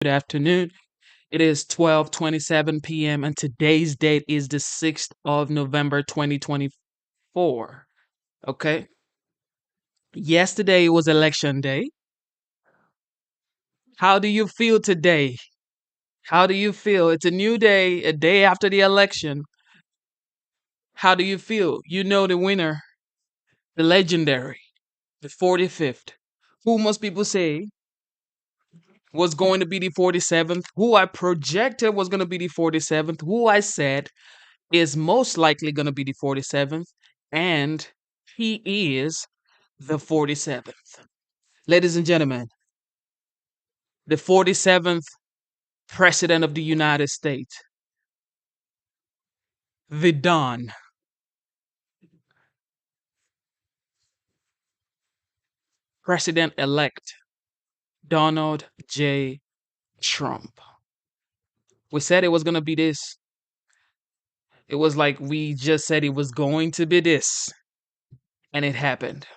Good afternoon. It is 12:27 p.m. and today's date is the 6th of November 2024. Okay? Yesterday was election day. How do you feel today? How do you feel? It's a new day, a day after the election. How do you feel? You know the winner, the legendary, the 45th. Who most people say was going to be the 47th, who I projected was going to be the 47th, who I said is most likely going to be the 47th, and he is the 47th. Ladies and gentlemen, the 47th President of the United States, the Don, President elect Donald J. Trump. We said it was going to be this. It was like we just said it was going to be this, and it happened.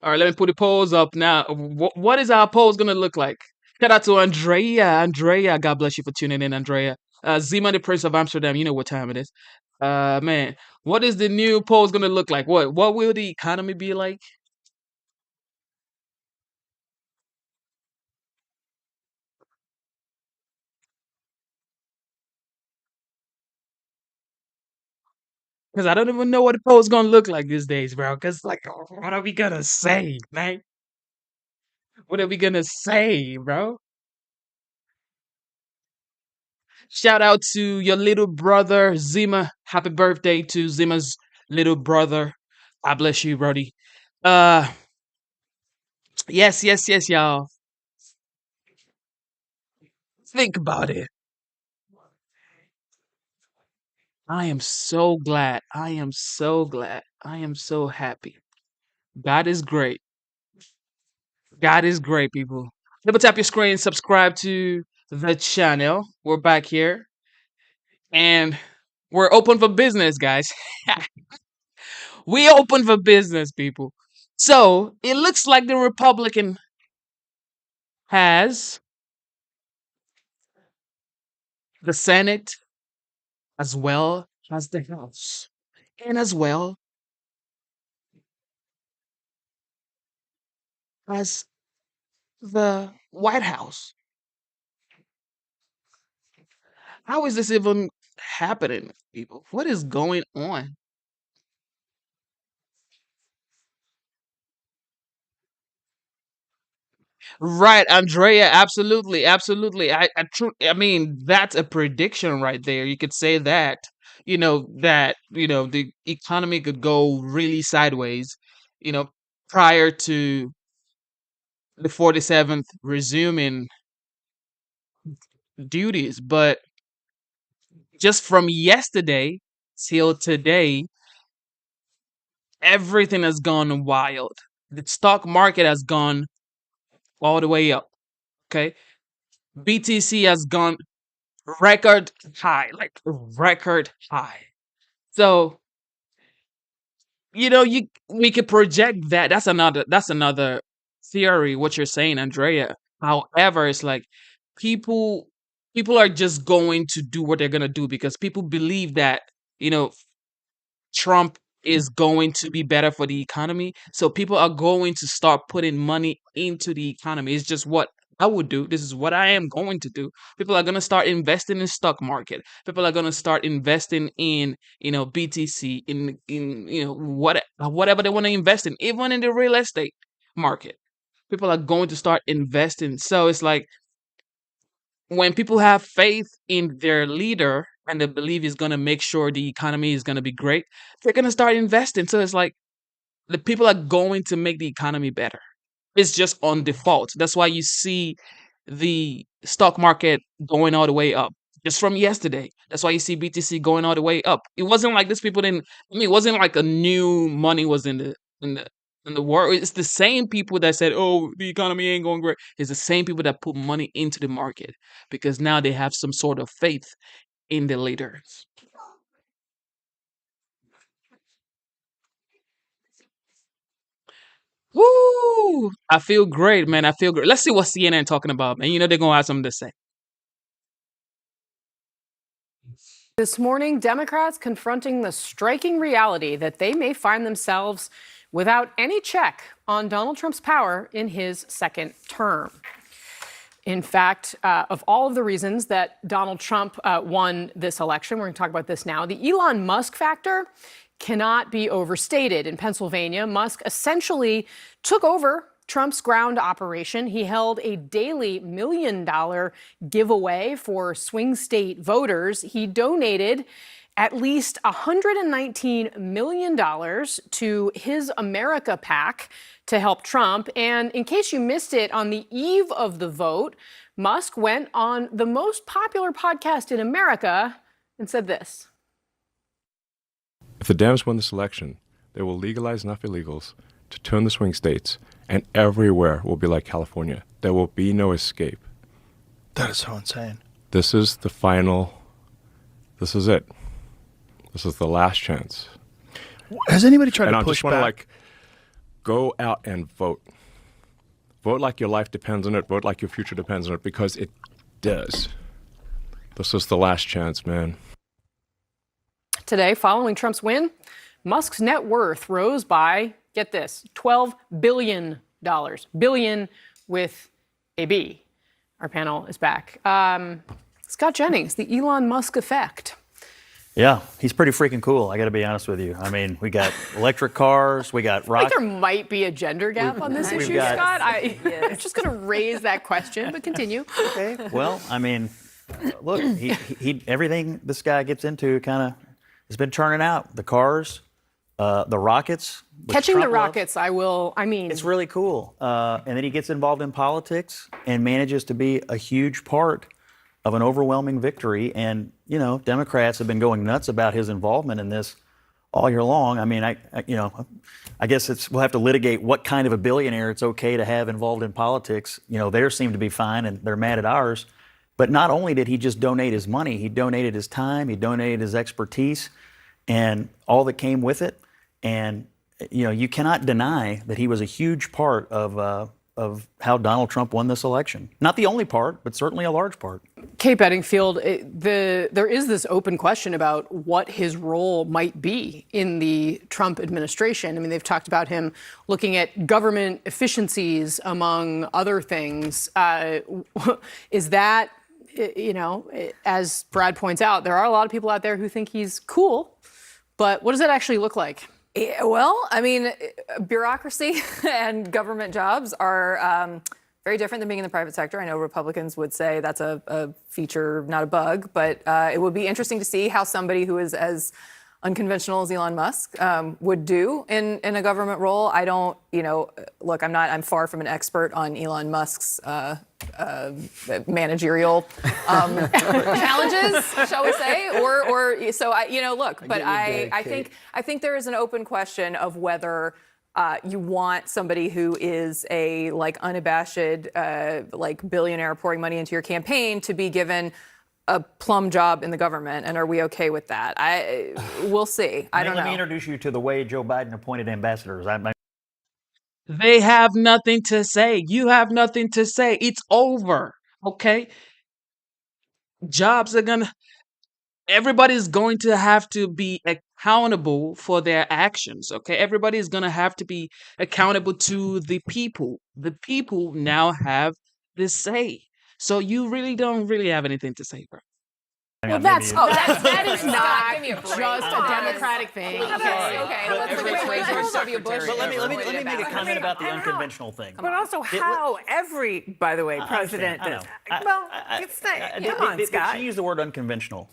All right, let me put the polls up now. What is our polls gonna look like? Shout out to Andrea. Andrea, God bless you for tuning in, Andrea. Zima, the Prince of Amsterdam. You know what time it is. Man, what is the new polls gonna look like? What will the economy be like? Because I don't even know what the polls gonna look like these days, bro. Because like, what are we gonna say, man? What are we gonna say, bro? Shout out to your little brother Zima. Happy birthday to Zima's little brother. God bless you, Brody. Uh, yes, y'all. Think about it. I am so glad. I am so glad. I am so happy. God is great. God is great, people. Double tap your screen, subscribe to the channel. We're back here and we're open for business, guys. We open for business, people. So it looks like the Republican has the Senate as well as the House and as well as the White House. How is this even happening, people? What is going on? Right, Andrea, absolutely, absolutely. I mean, that's a prediction right there. You could say that, the economy could go really sideways, you know, prior to the 47th resuming duties. But just from yesterday till today, everything has gone wild. The stock market has gone all the way up. Okay. BTC has gone record high, like record high. So, you we could project that. That's another theory, what you're saying, Andrea. However, it's like people people are just going to do what they're gonna do because people believe that, you know, Trump is going to be better for the economy. So people are going to start putting money into the economy. It's just what I would do. This is what I am going to do. People are going to start investing in stock market. People are going to start investing in, BTC, in whatever they want to invest in, even in the real estate market. People are going to start investing. So it's like when people have faith in their leader and they believe he's going to make sure the economy is going to be great, they're going to start investing. So it's like the people are going to make the economy better. It's just on default. That's why you see the stock market going all the way up just from yesterday. That's why you see BTC going all the way up. It wasn't like these people didn't. I mean, it wasn't like a new money was in the in the world. It's the same people that said, "Oh, the economy ain't going great." It's the same people that put money into the market because now they have some sort of faith in the leaders. Woo! I feel great, man. I feel great. Let's see what CNN talking about, man. You know they're gonna have something to say. This morning, Democrats confronting the striking reality that they may find themselves without any check on Donald Trump's power in his second term. In fact, of all of the reasons that Donald Trump won this election, we're going to talk about this now, the Elon Musk factor cannot be overstated. In Pennsylvania, Musk essentially took over Trump's ground operation. He held a daily $1 million giveaway for swing state voters. He donated at least $119 million to His America PAC to help Trump. And in case you missed it, on the eve of the vote, Musk went on the most popular podcast in America and said this. If the Dems win this election, they will legalize enough illegals to turn the swing states, and everywhere will be like California. There will be no escape. That is so insane. This is the final. This is it. This is the last chance. Has anybody tried and to I push just want to back? Go out and vote. Vote like your life depends on it. Vote like your future depends on it, because it does. This is the last chance, man. Today, following Trump's win, Musk's net worth rose by, get this, $12 billion. Billion with a B. Our panel is back. Scott Jennings, the Elon Musk effect. Yeah, he's pretty freaking cool. I got to be honest with you. I mean, we got electric cars, we got I think there might be a gender gap on this issue, got, Scott. I'm just going to raise that question, but continue. Okay. Well, I mean, look, he everything this guy gets into kind of has been turning out. The cars, the rockets. Catching Trump the rockets, loves. It's really cool. And then he gets involved in politics and manages to be a huge part of an overwhelming victory. And, you know, Democrats have been going nuts about his involvement in this all year long. I mean, I guess we'll have to litigate what kind of a billionaire it's okay to have involved in politics. You know, theirs seem to be fine and they're mad at ours. But not only did he just donate his money, he donated his time, he donated his expertise and all that came with it. And, you know, you cannot deny that he was a huge part of how Donald Trump won this election. Not the only part, but certainly a large part. Kate Bedingfield, there is this open question about what his role might be in the Trump administration. I mean, they've talked about him looking at government efficiencies, among other things. Is that, you know, as Brad points out, there are a lot of people out there who think he's cool, but what does that actually look like? Well, I mean, bureaucracy and government jobs are very different than being in the private sector. I know Republicans would say that's a feature, not a bug, but it would be interesting to see how somebody who is as unconventional as Elon Musk would do in a government role. I don't, you know, look, I'm far from an expert on Elon Musk's managerial challenges, shall we say, or so I, you know, look, but I think there is an open question of whether you want somebody who is a unabashed billionaire pouring money into your campaign to be given a plum job in the government, and are we okay with that? We'll see. I don't know. Let me introduce you to the way Joe Biden appointed ambassadors. They have nothing to say. You have nothing to say. It's over. Okay? Everybody's going to have to be accountable for their actions. Okay? Everybody's going to have to be accountable to the people. The people now have the say. So you really don't have anything to say, bro. Well, that is not just a Democratic thing. Okay, let's look at George W. Bush. But let me make a comment about the unconventional thing. But also how every, by the way, president does. Well, come on, Scott. She used the word unconventional.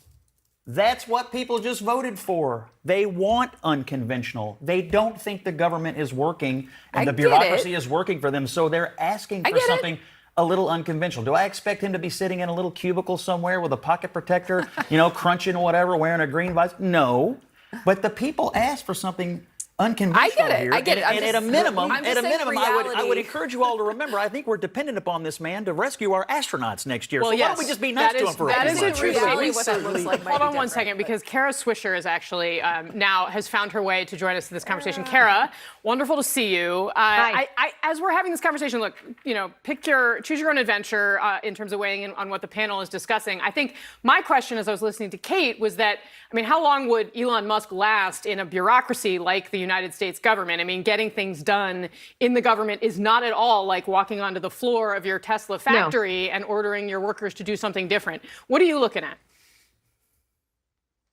That's what people just voted for. They want unconventional. They don't think the government is working and the bureaucracy is working for them, so they're asking for something a little unconventional. Do I expect him to be sitting in a little cubicle somewhere with a pocket protector, you know, crunching whatever, wearing a green visor? No. But the people asked for something unconventional I get it. here. I get it. And at a minimum, I'm just saying I would reality. encourage you all to remember. I think we're dependent upon this man to rescue our astronauts next year. Well, so why yes, don't we just be nice to him for that a is few a months? true Reality, statement. what that looks like might Hold be on one different, second, but- because Kara Swisher is actually now has found her way to join us in this conversation. Kara, wonderful to see you. Hi. As we're having this conversation, look, choose your own adventure in terms of weighing in on what the panel is discussing. I think my question, as I was listening to Kate, was that, I mean, how long would Elon Musk last in a bureaucracy like the United States government? I mean, getting things done in the government is not at all like walking onto the floor of your Tesla factory and ordering your workers to do something different. What are you looking at?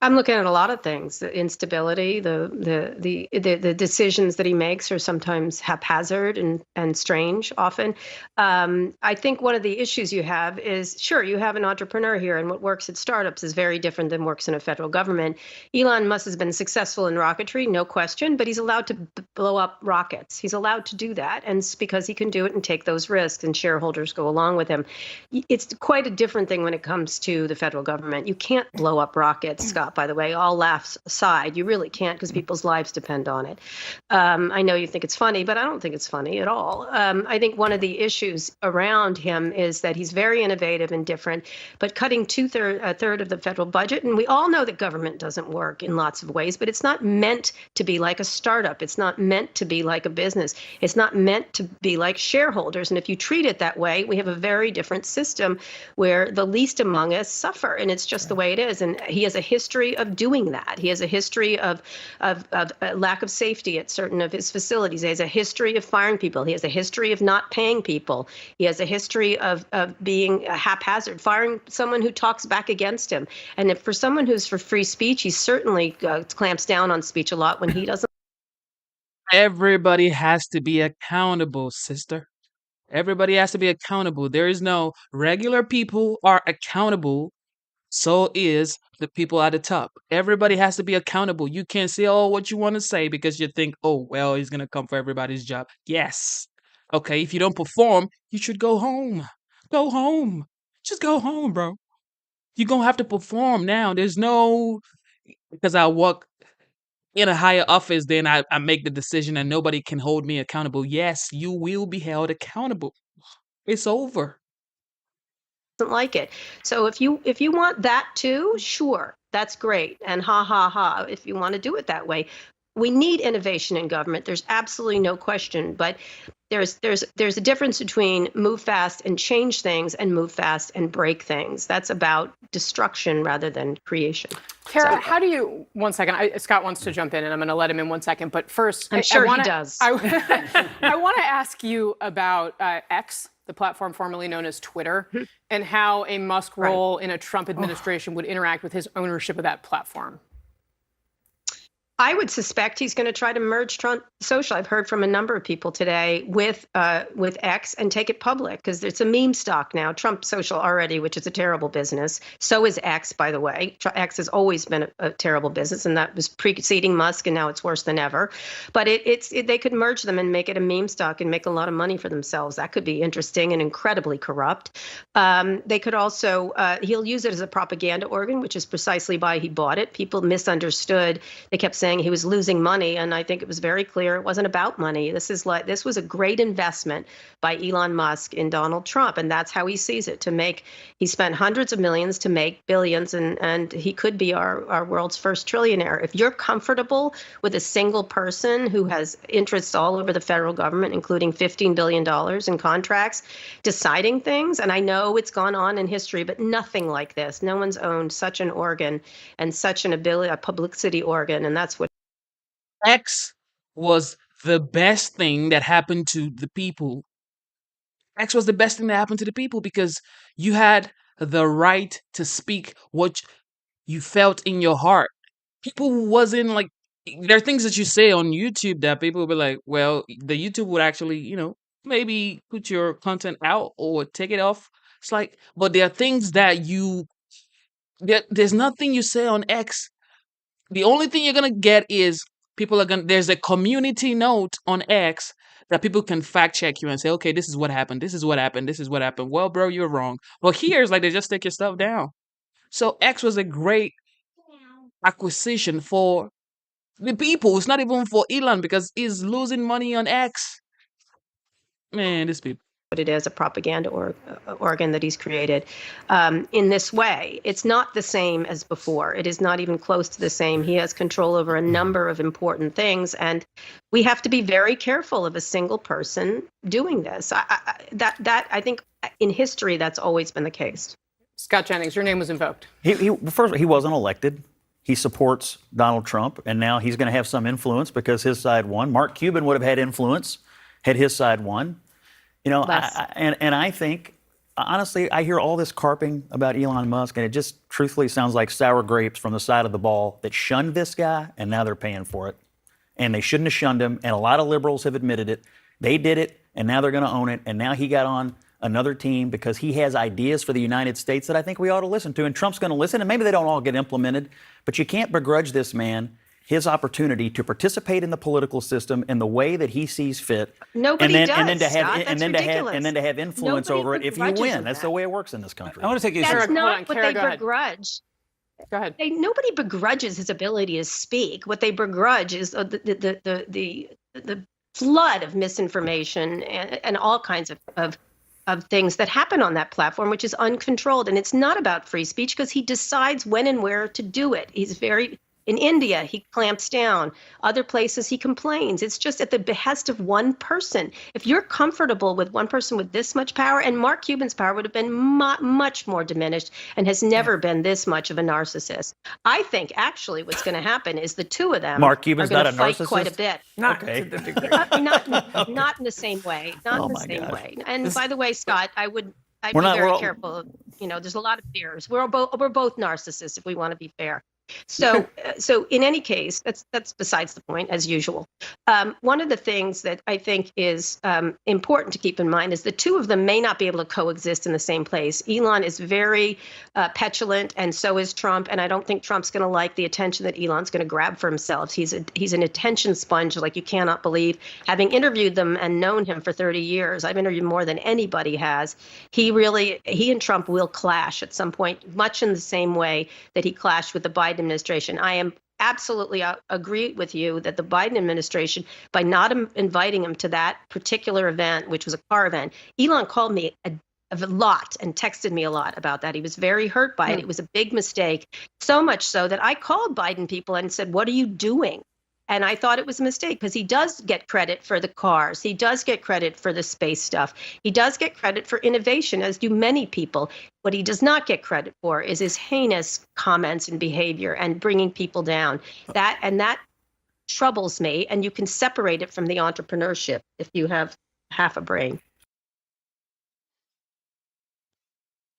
I'm looking at a lot of things. The instability, the decisions that he makes are sometimes haphazard and strange often. I think one of the issues you have is, sure, you have an entrepreneur here, and what works at startups is very different than works in a federal government. Elon Musk has been successful in rocketry, no question, but he's allowed to blow up rockets. He's allowed to do that, and it's because he can do it and take those risks, and shareholders go along with him. It's quite a different thing when it comes to the federal government. You can't blow up rockets, Scott. By the way, all laughs aside, you really can't, because people's lives depend on it. I know you think it's funny, but I don't think it's funny at all. I think one of the issues around him is that he's very innovative and different, but cutting a third of the federal budget. And we all know that government doesn't work in lots of ways, but it's not meant to be like a startup. It's not meant to be like a business. It's not meant to be like shareholders. And if you treat it that way, we have a very different system where the least among us suffer. And it's just the way it is. And he has a history of doing that. He has a history of lack of safety at certain of his facilities. He has a history of firing people. He has a history of not paying people. He has a history of being haphazard, firing someone who talks back against him. And if for someone who's for free speech, he certainly clamps down on speech a lot when he doesn't. Everybody has to be accountable, sister. Everybody has to be accountable. There is no regular people are accountable. So is the people at the top. Everybody has to be accountable. You can't say, oh, what you want to say because you think, oh, well, he's going to come for everybody's job. Yes. Okay, if you don't perform, you should go home. Go home. Just go home, bro. You're going to have to perform now. There's no, because I work in a higher office, then I make the decision and nobody can hold me accountable. Yes, you will be held accountable. It's over. Like it. So if you want that too, sure, that's great. And ha ha ha, if you want to do it that way. We need innovation in government. There's absolutely no question. But there's a difference between move fast and change things and move fast and break things. That's about destruction rather than creation. Kara, how do you, one second, Scott wants to jump in and I'm going to let him in 1 second, but first, I'm sure he does. I want to ask you about X, the platform formerly known as Twitter, and how a Musk role in a Trump administration would interact with his ownership of that platform. I would suspect he's going to try to merge Trump Social. I've heard from a number of people today with X and take it public, because it's a meme stock now. Trump Social already, which is a terrible business. So is X, by the way. X has always been a terrible business, and that was preceding Musk, and now it's worse than ever. But they could merge them and make it a meme stock and make a lot of money for themselves. That could be interesting and incredibly corrupt. They could also, he'll use it as a propaganda organ, which is precisely why he bought it. People misunderstood. They kept saying he was losing money, and I think it was very clear it wasn't about money. This was a great investment by Elon Musk in Donald Trump, and that's how he sees it. He spent hundreds of millions to make billions, and he could be our world's first trillionaire. If you're comfortable with a single person who has interests all over the federal government, including $15 billion in contracts, deciding things, and I know it's gone on in history, but nothing like this. No one's owned such an organ and such an ability, a publicity organ, and that's what X was the best thing that happened to the people. X was the best thing that happened to the people because you had the right to speak what you felt in your heart. People wasn't like, there are things that you say on YouTube that people will be like, well, the YouTube would actually, maybe put your content out or take it off. It's like, but there are things that there's nothing you say on X. The only thing you're going to get is there's a community note on X that people can fact check you and say, okay, this is what happened. This is what happened. This is what happened. Well, bro, you're wrong. Well, here's like, they just take your stuff down. So X was a great acquisition for the people. It's not even for Elon because he's losing money on X. Man, these people. What it is, a propaganda organ that he's created in this way. It's not the same as before. It is not even close to the same. He has control over a number of important things, and we have to be very careful of a single person doing this. I think in history that's always been the case. Scott Jennings, your name was invoked. First, he wasn't elected. He supports Donald Trump, and now he's going to have some influence because his side won. Mark Cuban would have had influence had his side won. You know, I think, honestly, I hear all this carping about Elon Musk, and it just truthfully sounds like sour grapes from the side of the ball that shunned this guy, and now they're paying for it. And they shouldn't have shunned him, and a lot of liberals have admitted it. They did it, and now they're going to own it, and now he got on another team because he has ideas for the United States that I think we ought to listen to, and Trump's going to listen, and maybe they don't all get implemented, but you can't begrudge this man his opportunity to participate in the political system in the way that he sees fit. Nobody does. And then to have Scott, and then to have influence over it if you win. That's the way it works in this country. I want to take you. That's not what Kara, they begrudge. Go ahead. Nobody begrudges his ability to speak. What they begrudge is the flood of misinformation and all kinds of things that happen on that platform, which is uncontrolled. And it's not about free speech because he decides when and where to do it. In India, he clamps down. Other places, he complains. It's just at the behest of one person. If you're comfortable with one person with this much power, and Mark Cuban's power would have been much more diminished and has never been this much of a narcissist. I think actually what's going to happen is the two of them Mark Cuban's are going not to a fight narcissist? quite a bit. Not Okay. to the degree. Not in the same way. Not in the same way. And by the way, Scott, I'd be very careful. There's a lot of fears. We're both narcissists if we want to be fair. So in any case, that's besides the point, as usual. One of the things that I think is important to keep in mind is the two of them may not be able to coexist in the same place. Elon is very petulant, and so is Trump. And I don't think Trump's going to like the attention that Elon's going to grab for himself. He's an attention sponge like you cannot believe. Having interviewed them and known him for 30 years, I've interviewed more than anybody has. He and Trump will clash at some point, much in the same way that he clashed with the Biden administration. I am absolutely agree with you that the Biden administration, by not inviting him to that particular event, which was a car event, Elon called me a lot and texted me a lot about that. He was very hurt by it. It was a big mistake, so much so that I called Biden people and said, "What are you doing?" And I thought it was a mistake because he does get credit for the cars. He does get credit for the space stuff. He does get credit for innovation, as do many people. What he does not get credit for is his heinous comments and behavior and bringing people down. That troubles me. And you can separate it from the entrepreneurship if you have half a brain.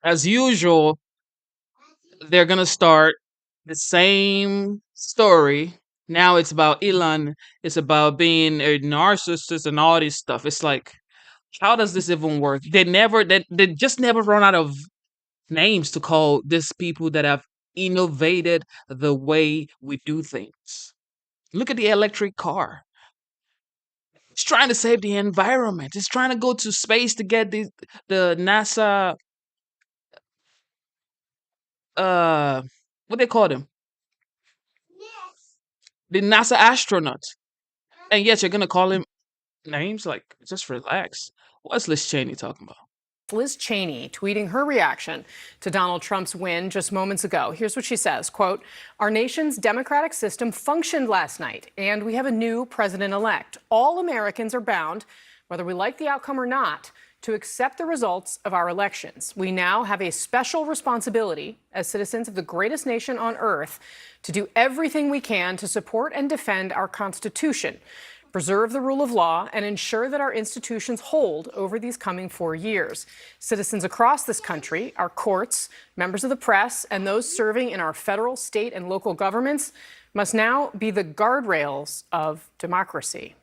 As usual, they're going to start the same story. Now it's about Elon. It's about being a narcissist and all this stuff. It's like, how does this even work? They just never run out of names to call these people that have innovated the way we do things. Look at the electric car. It's trying to save the environment. It's trying to go to space to get the NASA what they call them? The NASA astronaut. And yet you're gonna call him names? Like, just relax. What's Liz Cheney talking about? Liz Cheney tweeting her reaction to Donald Trump's win just moments ago. Here's what she says, quote, "Our nation's democratic system functioned last night, and we have a new president-elect. All Americans are bound, whether we like the outcome or not, to accept the results of our elections. We now have a special responsibility as citizens of the greatest nation on earth to do everything we can to support and defend our Constitution, preserve the rule of law, and ensure that our institutions hold over these coming 4 years. Citizens across this country, our courts, members of the press, and those serving in our federal, state, and local governments must now be the guardrails of democracy."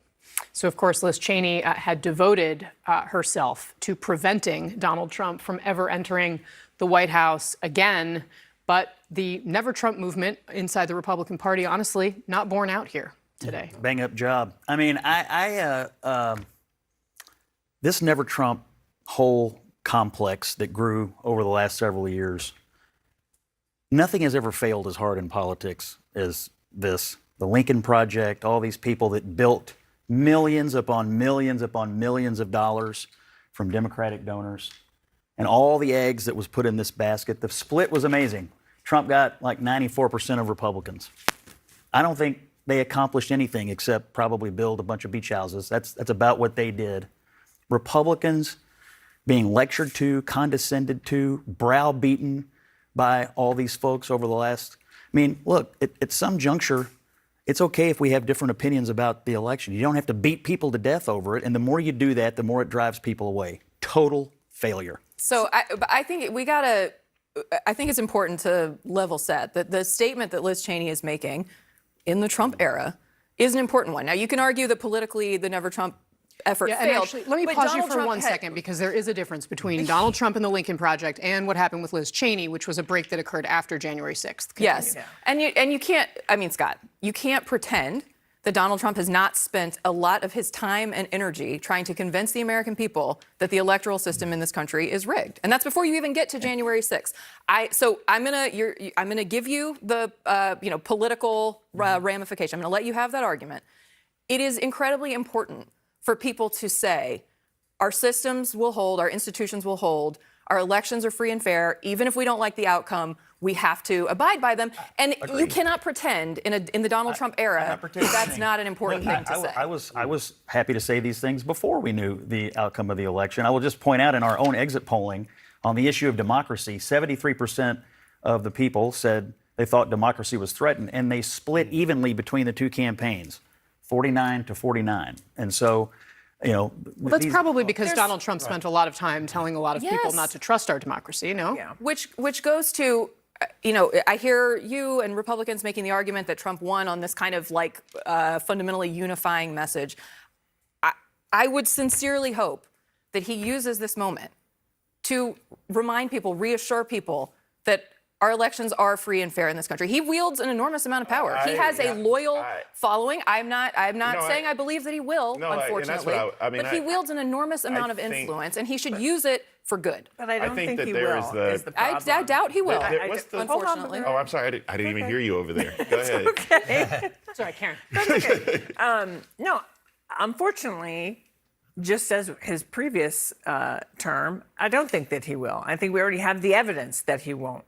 So, of course, Liz Cheney had devoted herself to preventing Donald Trump from ever entering the White House again. But the Never Trump movement inside the Republican Party, honestly, not borne out here today. Bang up job. I mean, this Never Trump whole complex that grew over the last several years, nothing has ever failed as hard in politics as this. the Lincoln Project, all these people that built millions upon millions upon millions of dollars from Democratic donors, and all the eggs that was put in this basket. The split was amazing. Trump got like 94% of Republicans. I don't think they accomplished anything except probably build a bunch of beach houses. That's about what they did. Republicans being lectured to, condescended to, browbeaten by all these folks over the last. I mean, look, at some juncture, it's okay if we have different opinions about the election. You don't have to beat people to death over it. And the more you do that, the more it drives people away. Total failure. So I think I think it's important to level set that the statement that Liz Cheney is making in the Trump era is an important one. Now, you can argue that politically the Never Trump effort and failed. actually, let me pause you for one second, because there is a difference between Donald Trump and the Lincoln Project and what happened with Liz Cheney, which was a break that occurred after January 6th. Yes. And you can't, I mean, Scott, you can't pretend that Donald Trump has not spent a lot of his time and energy trying to convince the American people that the electoral system in this country is rigged. And that's before you even get to January 6th. So I'm gonna give you the political ramification. I'm gonna let you have that argument. It is incredibly important for people to say our systems will hold, our institutions will hold, our elections are free and fair. Even if we don't like the outcome, we have to abide by them. And you cannot pretend in the Donald Trump era that's not an important thing to say. I was happy to say these things before we knew the outcome of the election. I will just point out in our own exit polling on the issue of democracy, 73% of the people said they thought democracy was threatened, and they split evenly between the two campaigns, 49 to 49. And so, well, that's probably because Donald Trump spent a lot of time telling a lot of people not to trust our democracy, no? Yeah. Which goes to, I hear you and Republicans making the argument that Trump won on this kind of like fundamentally unifying message. I would sincerely hope that he uses this moment to remind people, reassure people that our elections are free and fair in this country. He wields an enormous amount of power. He has a loyal following. I'm not saying I believe that he will, unfortunately. But he wields an enormous amount of influence, and he should use it for good. But I don't think that he there will. is the I doubt he will, unfortunately. Oh, I'm sorry. I didn't even hear you over there. Go ahead. Okay. Sorry, Karen. That's okay. No, unfortunately, just as his previous term, I don't think that he will. I think we already have the evidence that he won't.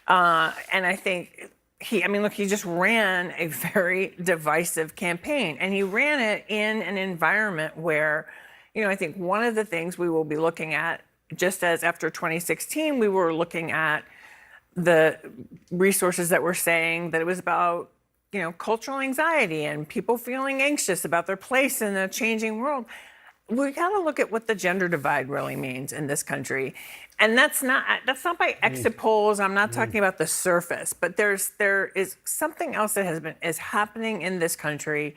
And I think he just ran a very divisive campaign, and he ran it in an environment where, I think one of the things we will be looking at, just as after 2016, we were looking at the resources that were saying that it was about, cultural anxiety and people feeling anxious about their place in a changing world. We got to look at what the gender divide really means in this country. And that's not by exit polls. I'm not talking about the surface, but there is something else that is happening in this country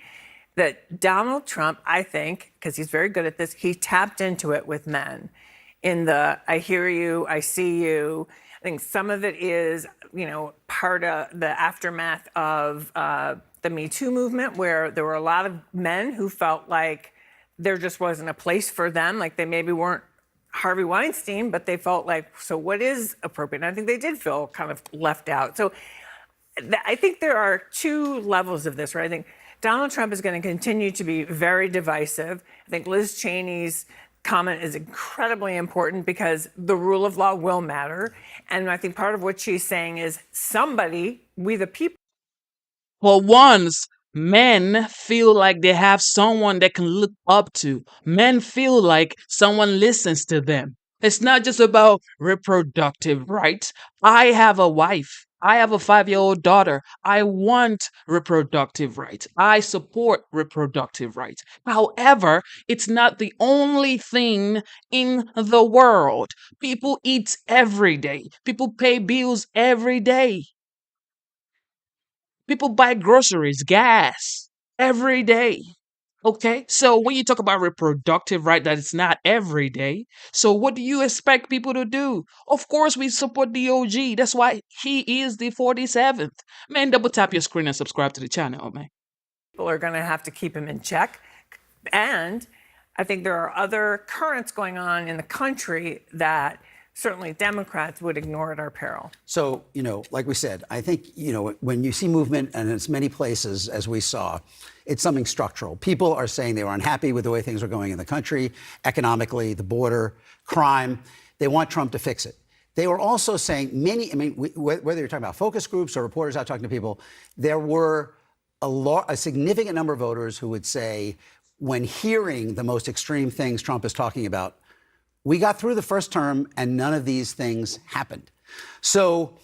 that Donald Trump, I think, because he's very good at this, he tapped into it with men in the I hear you, I see you. I think some of it is, part of the aftermath of the Me Too movement, where there were a lot of men who felt like there just wasn't a place for them. Like they maybe weren't Harvey Weinstein, but they felt like, so what is appropriate? And I think they did feel kind of left out. So I think there are two levels of this, right? I think Donald Trump is going to continue to be very divisive. I think Liz Cheney's comment is incredibly important because the rule of law will matter. And I think part of what she's saying is somebody, we the people. For once, men feel like they have someone they can look up to. Men feel like someone listens to them. It's not just about reproductive rights. I have a wife. I have a 5-year-old daughter. I want reproductive rights. I support reproductive rights. However, it's not the only thing in the world. People eat every day. People pay bills every day. People buy groceries, gas every day. Okay, so when you talk about reproductive right, that it's not every day. So what do you expect people to do? Of course, we support the OG. That's why he is the 47th. Man, double tap your screen and subscribe to the channel, man. People are going to have to keep him in check. And I think there are other currents going on in the country that certainly Democrats would ignore at our peril. So, like we said, I think, when you see movement and as many places as we saw, it's something structural. People are saying they were unhappy with the way things are going in the country, economically, the border, crime. They want Trump to fix it. They were also saying whether you're talking about focus groups or reporters out talking to people, there were a significant number of voters who would say, when hearing the most extreme things Trump is talking about, we got through the first term and none of these things happened. So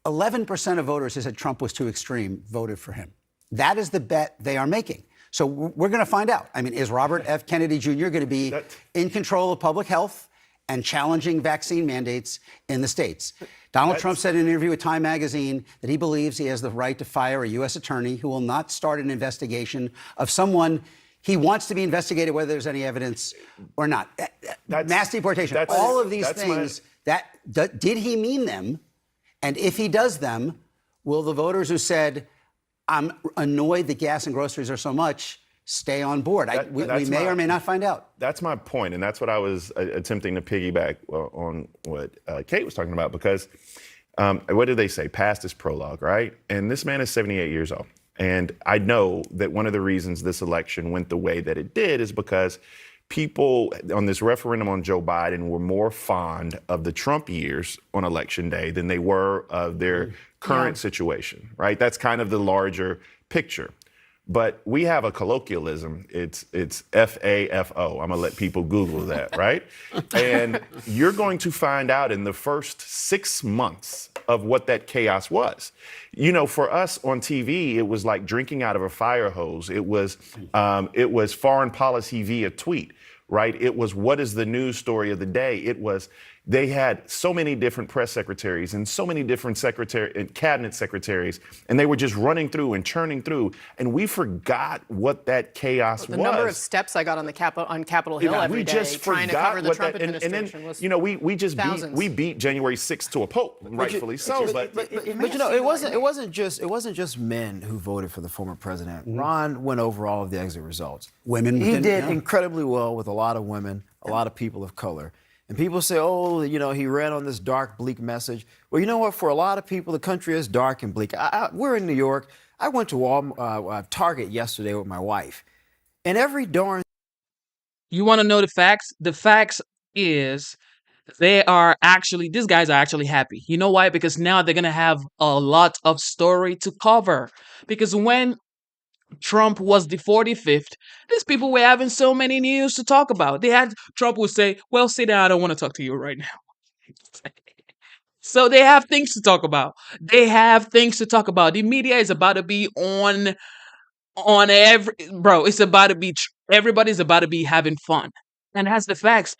11% of voters who said Trump was too extreme voted for him. That is the bet they are making. So we're going to find out. Is Robert F. Kennedy Jr. going to be in control of public health and challenging vaccine mandates in the states? Donald Trump said in an interview with Time magazine that he believes he has the right to fire a U.S. attorney who will not start an investigation of someone he wants to be investigated, whether there's any evidence or not. Mass deportation. All of these things, did he mean them? And if he does them, will the voters who said, I'm annoyed that gas and groceries are so much, stay on board? We may or may not find out. That's my point, and that's what I was attempting to piggyback on what Kate was talking about, because what did they say? Past is prologue, right? And this man is 78 years old. And I know that one of the reasons this election went the way that it did is because people on this referendum on Joe Biden were more fond of the Trump years on Election Day than they were of their current situation, right? That's kind of the larger picture. But we have a colloquialism. It's FAFO. I'm going to let people Google that, right? And you're going to find out in the first 6 months of what that chaos was. For us on TV, it was like drinking out of a fire hose. It was foreign policy via tweet, right? It was what is the news story of the day? They had so many different press secretaries and so many different cabinet secretaries, and they were just running through and churning through, and we forgot what that chaos was. The number of steps I got on Capitol Hill every day trying to cover the Trump administration was thousands. we beat January 6th to a pulp, rightfully so. But it wasn't just men who voted for the former president. Ron went over all of the exit results. Women. He did incredibly well with a lot of women, a lot of people of color. And people say, he ran on this dark, bleak message. Well, you know what? For a lot of people, the country is dark and bleak. We're in New York. I went to Target yesterday with my wife. And every darn... You want to know the facts? The facts is these guys are actually happy. You know why? Because now they're going to have a lot of story to cover. Because when Trump was the 45th, these people were having so many news to talk about. Trump would say, well, sit down, I don't want to talk to you right now. So they have things to talk about. The media is about to be on everybody's about to be having fun. And that's the facts.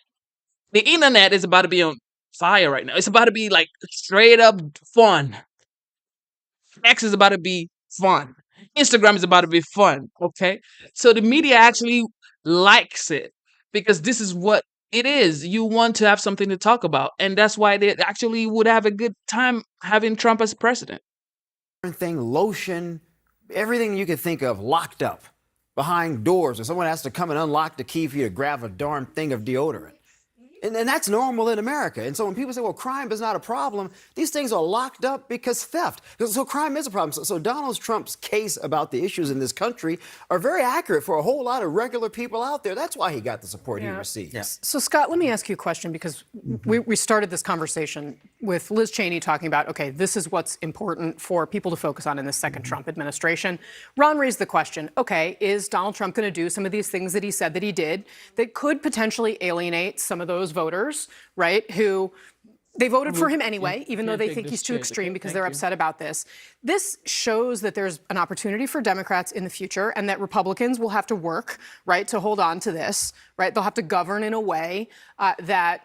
The internet is about to be on fire right now. It's about to be like straight up fun. X is about to be fun. Instagram is about to be fun, okay? So the media actually likes it because this is what it is. You want to have something to talk about, and that's why they actually would have a good time having Trump as president. Lotion, everything you could think of locked up behind doors, or someone has to come and unlock the key for you to grab a darn thing of deodorant. And that's normal in America. And so when people say, well, crime is not a problem, these things are locked up because theft. So crime is a problem. So Donald Trump's case about the issues in this country are very accurate for a whole lot of regular people out there. That's why he got the support he received. Yeah. So, Scott, let me ask you a question, because we started this conversation with Liz Cheney talking about, okay, this is what's important for people to focus on in the second Trump administration. Ron raised the question, okay, is Donald Trump going to do some of these things that he said that he did that could potentially alienate some of those voters, right, who they voted for him anyway, even though they think he's too extreme because they're upset about this. This shows that there's an opportunity for Democrats in the future and that Republicans will have to work, right, to hold on to this, right? They'll have to govern in a way that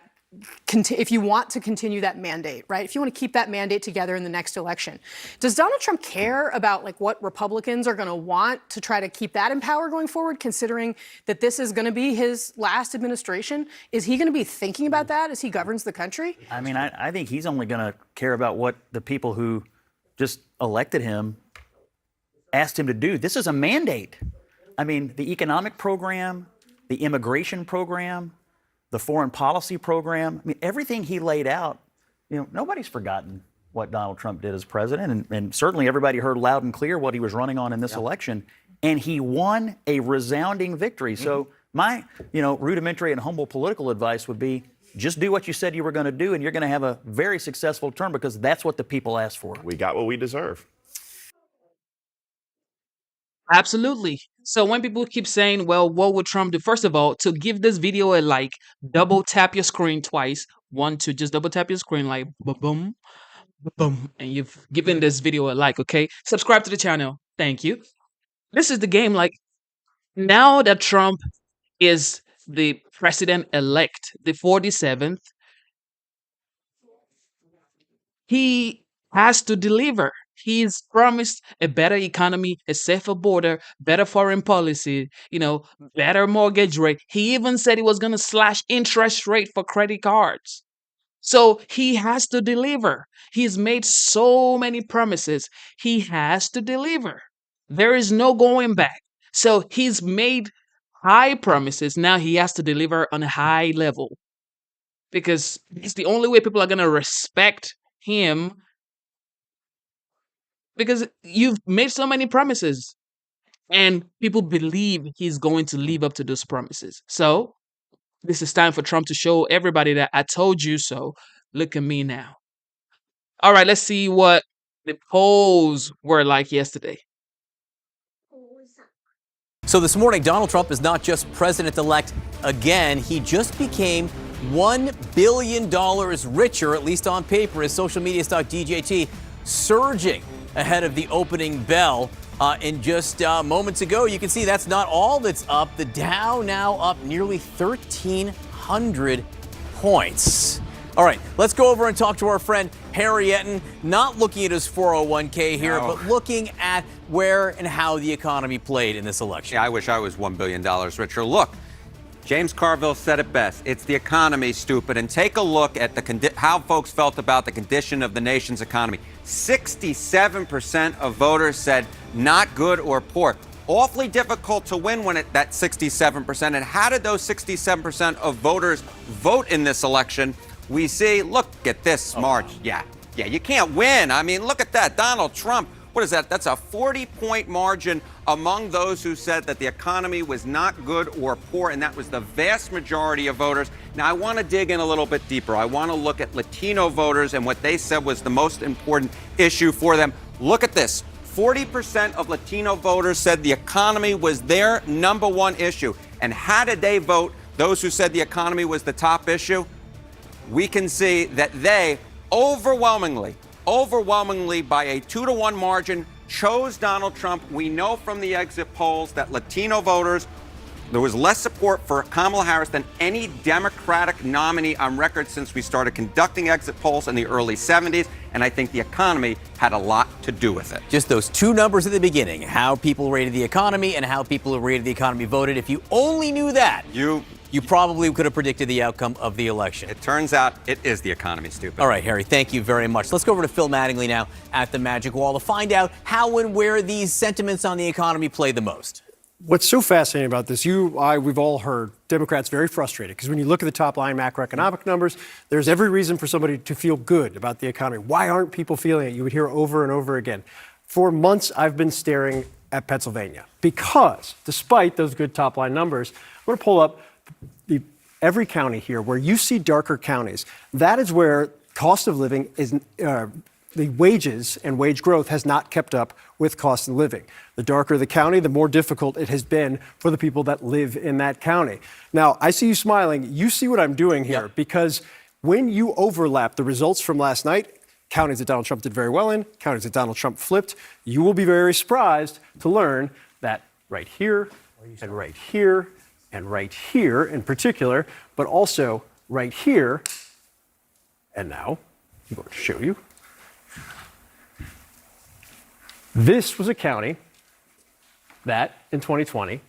if you want to continue that mandate, right? If you want to keep that mandate together in the next election. Does Donald Trump care about what Republicans are going to want to try to keep that in power going forward, considering that this is going to be his last administration? Is he going to be thinking about that as he governs the country? I think he's only going to care about what the people who just elected him asked him to do. This is a mandate. The economic program, the immigration program, the foreign policy program. I mean, everything he laid out, nobody's forgotten what Donald Trump did as president. And certainly everybody heard loud and clear what he was running on in this election. And he won a resounding victory. So my, rudimentary and humble political advice would be just do what you said you were going to do, and you're going to have a very successful term because that's what the people asked for. We got what we deserve. Absolutely. So when people keep saying, well, what would Trump do? First of all, to give this video a like, double tap your screen twice. 1, 2, just double tap your screen like boom, boom. And you've given this video a like, okay? Subscribe to the channel. Thank you. This is the game. Like, now that Trump is the president-elect, the 47th, he has to deliver. He's promised a better economy, a safer border, better foreign policy, better mortgage rate. He even said he was going to slash interest rate for credit cards. So he has to deliver. He's made so many promises. He has to deliver. There is no going back. So he's made high promises. Now he has to deliver on a high level because it's the only way people are going to respect him, because you've made so many promises and people believe he's going to live up to those promises. So this is time for Trump to show everybody that I told you so. Look at me now. All right, let's see what the polls were like yesterday. So this morning, Donald Trump is not just president-elect again. He just became $1 billion richer, at least on paper, as social media stock DJT surging ahead of the opening bell. In just moments ago, you can see that's not all that's up. The Dow now up nearly 1,300 points. All right, let's go over and talk to our friend Harry Etten, not looking at his 401k here, but looking at where and how the economy played in this election. Yeah, I wish I was $1 billion richer. Look, James Carville said it best. It's the economy, stupid. And take a look at how folks felt about the condition of the nation's economy. 67% of voters said not good or poor. Awfully difficult to win when that 67%. And how did those 67% of voters vote in this election? We see, look at this margin. Yeah, you can't win. I mean, look at that. Donald Trump, what is that? That's a 40-point margin among those who said that the economy was not good or poor, and that was the vast majority of voters. Now, I want to dig in a little bit deeper. I want to look at Latino voters and what they said was the most important issue for them. Look at this. 40% of Latino voters said the economy was their number one issue. And how did they vote? Those who said the economy was the top issue? We can see that they overwhelmingly by a 2-to-1 margin chose Donald Trump. We know from the exit polls that Latino voters, there was less support for Kamala Harris than any Democratic nominee on record since we started conducting exit polls in the early 70s. And I think the economy had a lot to do with it. Just those two numbers at the beginning, how people rated the economy and how people who rated the economy voted. If you only knew that, you probably could have predicted the outcome of the election. It turns out it is the economy, stupid. All right, Harry, thank you very much. Let's go over to Phil Mattingly now at the Magic Wall to find out how and where these sentiments on the economy play the most. What's so fascinating about this, we've all heard Democrats very frustrated because when you look at the top line macroeconomic numbers, there's every reason for somebody to feel good about the economy. Why aren't people feeling it? You would hear over and over again. For months, I've been staring at Pennsylvania because despite those good top line numbers, I'm going to pull up every county here where you see darker counties. That is where cost of living is, the wages and wage growth has not kept up with cost of living. The darker the county, the more difficult it has been for the people that live in that county. Now, I see you smiling. You see what I'm doing here because when you overlap the results from last night, counties that Donald Trump did very well in, counties that Donald Trump flipped, you will be very surprised to learn that right here and right here and right here in particular, but also right here, and now I'm going to show you. This was a county that in 2020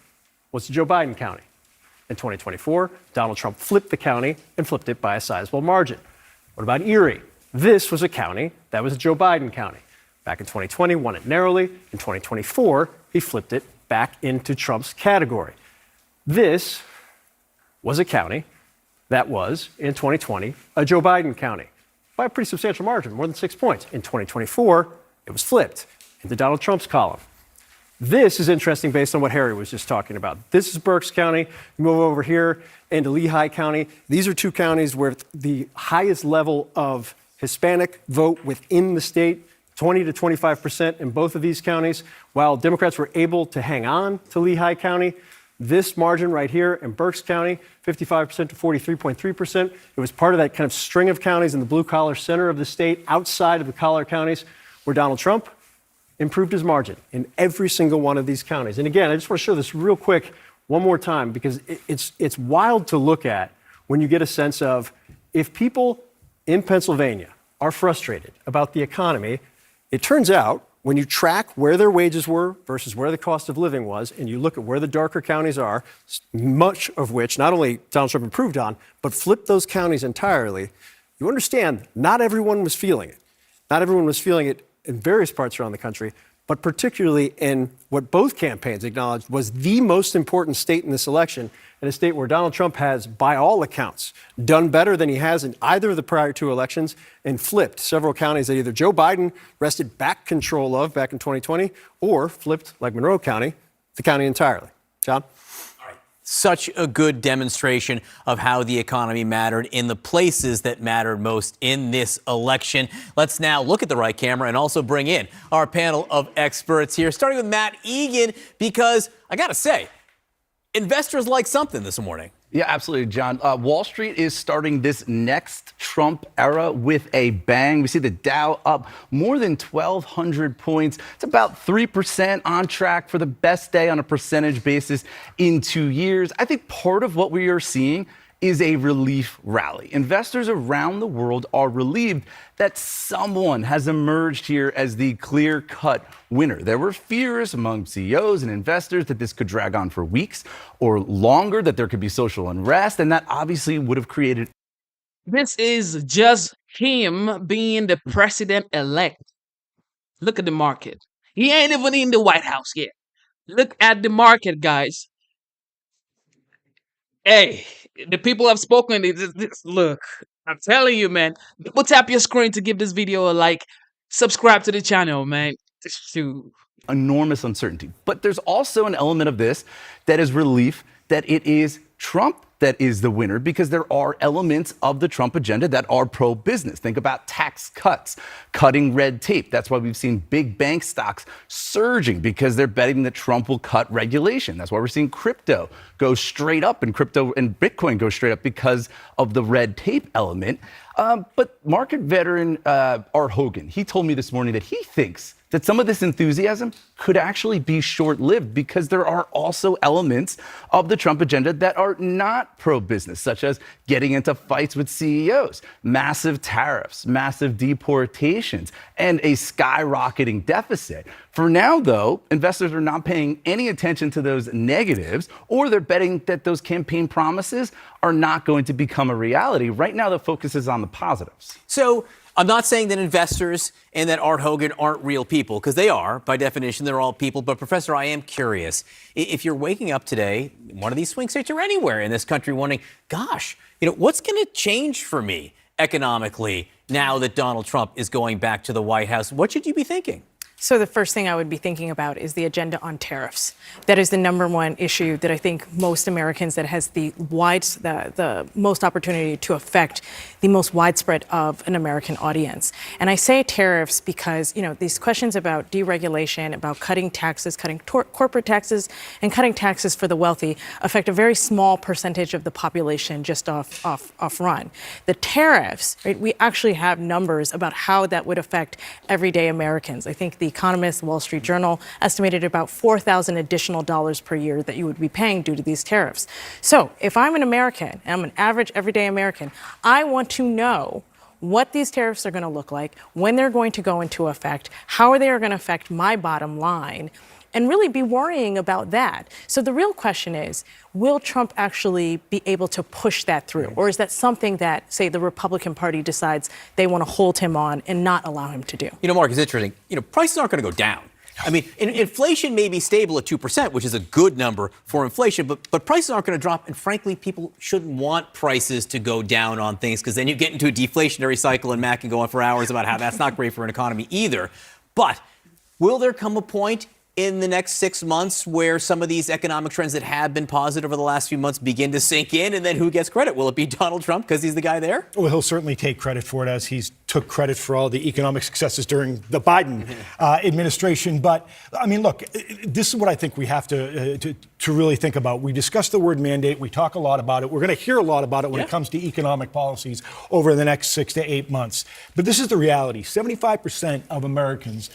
was Joe Biden County. In 2024, Donald Trump flipped the county and flipped it by a sizable margin. What about Erie? This was a county that was Joe Biden County. Back in 2020, won it narrowly. In 2024, he flipped it back into Trump's category. This was a county that was, in 2020, a Joe Biden county by a pretty substantial margin, more than 6 points. In 2024, it was flipped into Donald Trump's column. This is interesting based on what Harry was just talking about. This is Berks County. You move over here into Lehigh County. These are two counties where the highest level of Hispanic vote within the state, 20 to 25% in both of these counties. While Democrats were able to hang on to Lehigh County, this margin right here in Berks County, 55% to 43.3%. It was part of that kind of string of counties in the blue-collar center of the state, outside of the collar counties, where Donald Trump improved his margin in every single one of these counties. And again, I just want to show this real quick one more time, because it's wild to look at when you get a sense of, if people in Pennsylvania are frustrated about the economy, it turns out when you track where their wages were versus where the cost of living was, and you look at where the darker counties are, much of which not only Donald Trump improved on, but flipped those counties entirely, you understand not everyone was feeling it. Not everyone was feeling it in various parts around the country, but particularly in what both campaigns acknowledged was the most important state in this election, and a state where Donald Trump has, by all accounts, done better than he has in either of the prior two elections, and flipped several counties that either Joe Biden wrested back control of back in 2020, or flipped, like Monroe County, the county entirely. John? Such a good demonstration of how the economy mattered in the places that mattered most in this election. Let's now look at the right camera and also bring in our panel of experts here, starting with Matt Egan, because I got to say, investors like something this morning. Yeah, absolutely, John. Wall Street is starting this next Trump era with a bang. We see the Dow up more than 1,200 points. It's about 3% on track for the best day on a percentage basis in 2 years. I think part of what we are seeing is a relief rally. Investors around the world are relieved that someone has emerged here as the clear-cut winner. There were fears among CEOs and investors that this could drag on for weeks or longer, that there could be social unrest, and that obviously would have created. This is just him being the president-elect. Look at the market. He ain't even in the White House yet. Look at the market, guys. Hey, the people have spoken. Look, I'm telling you, man. People tap your screen to give this video a like. Subscribe to the channel, man. Shoot. Enormous uncertainty. But there's also an element of this that is relief that it is Trump that is the winner, because there are elements of the Trump agenda that are pro-business. Think about tax cuts, cutting red tape. That's why we've seen big bank stocks surging, because they're betting that Trump will cut regulation. That's why we're seeing crypto go straight up, and crypto and Bitcoin go straight up because of the red tape element. But market veteran Art Hogan, he told me this morning that he thinks that some of this enthusiasm could actually be short-lived, because there are also elements of the Trump agenda that are not pro-business, such as getting into fights with CEOs, massive tariffs, massive deportations, and a skyrocketing deficit. For now, though, investors are not paying any attention to those negatives, or they're betting that those campaign promises are not going to become a reality. Right now, the focus is on the positives. So I'm not saying that investors and that Art Hogan aren't real people, because they are. By definition, they're all people. But, Professor, I am curious. If you're waking up today, one of these swing states or anywhere in this country, wondering, gosh, what's going to change for me economically now that Donald Trump is going back to the White House, what should you be thinking? So the first thing I would be thinking about is the agenda on tariffs. That is the number one issue that I think most Americans, that has the most opportunity to affect the most widespread of an American audience. And I say tariffs because, these questions about deregulation, about cutting taxes, cutting corporate taxes, and cutting taxes for the wealthy affect a very small percentage of the population just off run. The tariffs, right, we actually have numbers about how that would affect everyday Americans. I think the Economist, Wall Street Journal estimated about $4,000 additional dollars per year that you would be paying due to these tariffs. So if I'm an American, and I'm an average everyday American, I want to know what these tariffs are going to look like, when they're going to go into effect, how they are going to affect my bottom line, and really be worrying about that. So the real question is, will Trump actually be able to push that through? Or is that something that, say, the Republican Party decides they want to hold him on and not allow him to do? Mark, it's interesting. Prices aren't going to go down. I mean, inflation may be stable at 2%, which is a good number for inflation, but prices aren't going to drop. And frankly, people shouldn't want prices to go down on things because then you get into a deflationary cycle, and Matt can go on for hours about how that's not great for an economy either. But will there come a point in the next 6 months where some of these economic trends that have been positive over the last few months begin to sink in? And then who gets credit? Will it be Donald Trump because he's the guy there? Well, he'll certainly take credit for it, as he's took credit for all the economic successes during the Biden administration. But I mean, look, this is what I think we have to really think about. We discuss the word mandate. We talk a lot about it. We're going to hear a lot about it when it comes to economic policies over the next 6 to 8 months. But this is the reality. 75% of Americans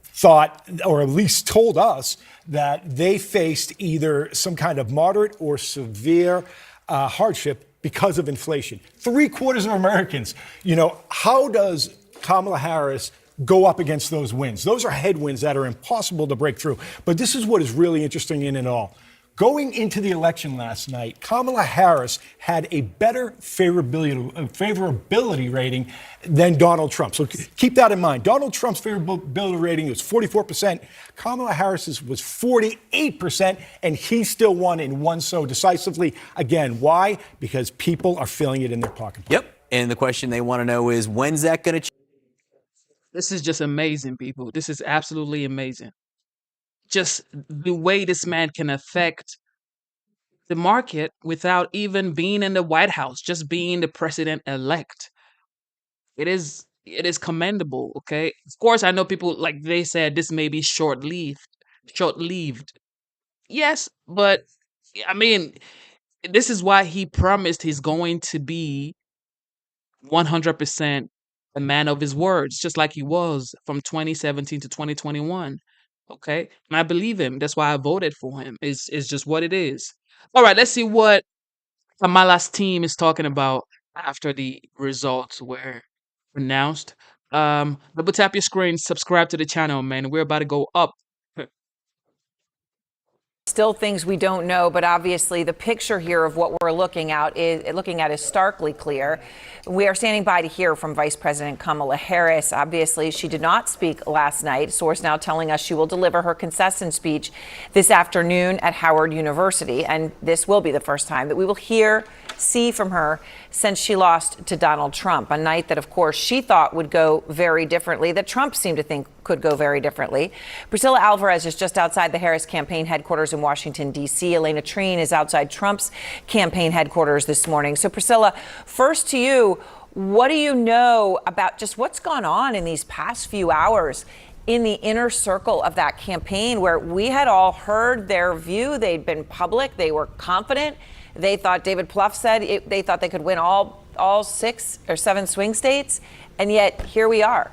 thought, or at least told us, that they faced either some kind of moderate or severe hardship because of inflation. 3/4 of Americans. How does Kamala Harris go up against those winds? Those are headwinds that are impossible to break through. But this is what is really interesting in it all. Going into the election last night, Kamala Harris had a better favorability rating than Donald Trump. So keep that in mind. Donald Trump's favorability rating was 44%. Kamala Harris's was 48%, and he still won and won so decisively. Again, why? Because people are feeling it in their pocketbook. Yep. And the question they want to know is, when's that going to change? This is just amazing, people. This is absolutely amazing. Just the way this man can affect the market without even being in the White House, just being the president-elect. It is commendable, okay? Of course, I know people, like they said, this may be short-lived. Yes, but I mean, this is why he promised he's going to be 100% a man of his words, just like he was from 2017 to 2021. Okay, and I believe him. That's why I voted for him. It's just what it is. All right, let's see what Kamala's team is talking about after the results were announced. Double tap your screen, subscribe to the channel, man. We're about to go up. Still things we don't know, but obviously the picture here of what we're looking at is starkly clear. We are standing by to hear from Vice President Kamala Harris. Obviously, she did not speak last night. Source now telling us she will deliver her concession speech this afternoon at Howard University, and this will be the first time that we will see from her since she lost to Donald Trump, a night that, of course, she thought would go very differently, that Trump seemed to think could go very differently. Priscilla Alvarez is just outside the Harris campaign headquarters in Washington, D.C. Elena Treen is outside Trump's campaign headquarters this morning. So, Priscilla, first to you, what do you know about just what's gone on in these past few hours in the inner circle of that campaign, where we had all heard their view? They'd been public. They were confident. They thought, David Plouffe said, they thought they could win all 6 or 7 swing states. And yet here we are.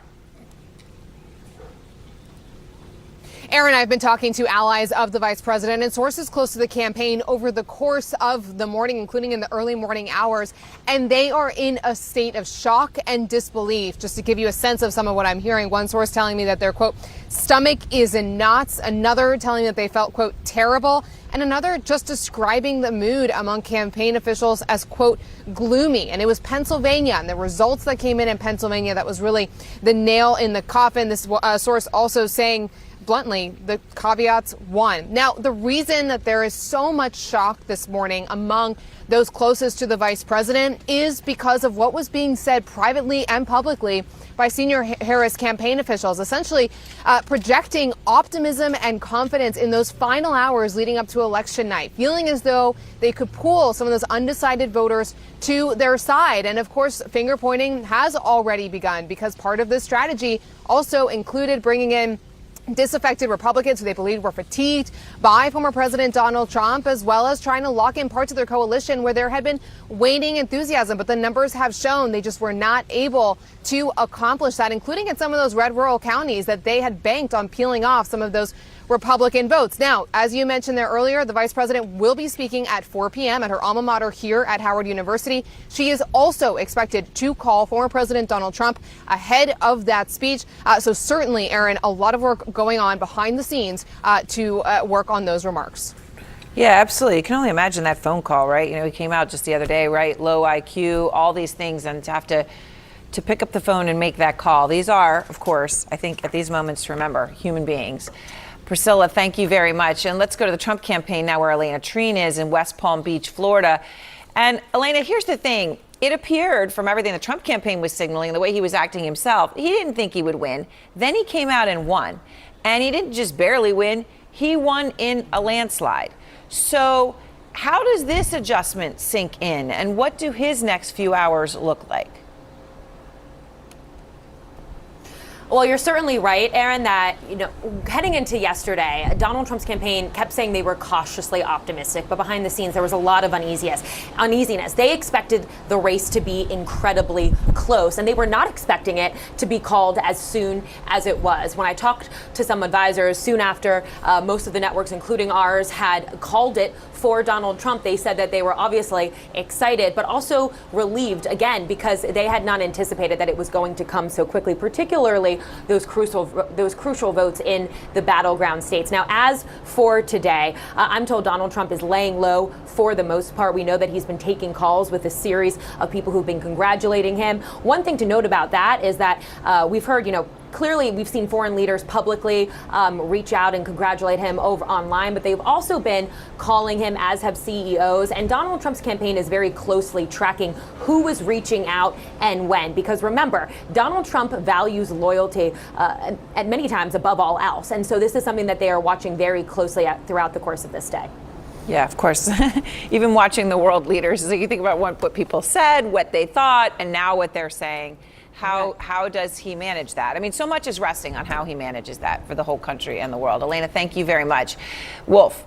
Aaron, I've been talking to allies of the vice president and sources close to the campaign over the course of the morning, including in the early morning hours, and they are in a state of shock and disbelief. Just to give you a sense of some of what I'm hearing, one source telling me that their, quote, stomach is in knots, another telling me that they felt, quote, terrible, and another just describing the mood among campaign officials as, quote, gloomy. And it was Pennsylvania and the results that came in Pennsylvania that was really the nail in the coffin. This source also saying, bluntly, the caveats won. Now, the reason that there is so much shock this morning among those closest to the vice president is because of what was being said privately and publicly by senior Harris campaign officials, essentially projecting optimism and confidence in those final hours leading up to election night, feeling as though they could pull some of those undecided voters to their side. And of course, finger pointing has already begun, because part of this strategy also included bringing in disaffected Republicans who they believed were fatigued by former President Donald Trump, as well as trying to lock in parts of their coalition where there had been waning enthusiasm. But the numbers have shown they just were not able to accomplish that, including in some of those red rural counties that they had banked on peeling off some of those Republican votes. Now, as you mentioned there earlier, the vice president will be speaking at 4 p.m. at her alma mater here at Howard University. She is also expected to call former President Donald Trump ahead of that speech. So certainly, Aaron, a lot of work going on behind the scenes to work on those remarks. Yeah, absolutely. You can only imagine that phone call, right? You know, he came out just the other day, right? Low IQ, all these things, and to have to to pick up the phone and make that call. These are, of course, I think at these moments to remember, human beings. Priscilla, thank you very much. And let's go to the Trump campaign now, where Elena Treen is in West Palm Beach, Florida. And Elena, here's the thing. It appeared from everything the Trump campaign was signaling, the way he was acting himself, he didn't think he would win. Then he came out and won. And he didn't just barely win, he won in a landslide. So how does this adjustment sink in? And what do his next few hours look like? Well, you're certainly right, Aaron, that, heading into yesterday, Donald Trump's campaign kept saying they were cautiously optimistic, but behind the scenes, there was a lot of uneasiness. They expected the race to be incredibly close, and they were not expecting it to be called as soon as it was. When I talked to some advisors soon after most of the networks, including ours, had called it for Donald Trump, they said that they were obviously excited, but also relieved, again, because they had not anticipated that it was going to come so quickly, particularly those crucial votes in the battleground states. Now, as for today, I'm told Donald Trump is laying low for the most part. We know that he's been taking calls with a series of people who've been congratulating him. One thing to note about that is that we've heard, clearly we've seen foreign leaders publicly reach out and congratulate him over online, but they've also been calling him, as have CEOs. And Donald Trump's campaign is very closely tracking who is reaching out and when, because remember, Donald Trump values loyalty at many times above all else. And so this is something that they are watching very closely throughout the course of this day. Yeah, of course. Even watching the world leaders, so you think about what people said, what they thought, and now what they're saying. How does he manage that? I mean, so much is resting on how he manages that for the whole country and the world. Elena, thank you very much. Wolf.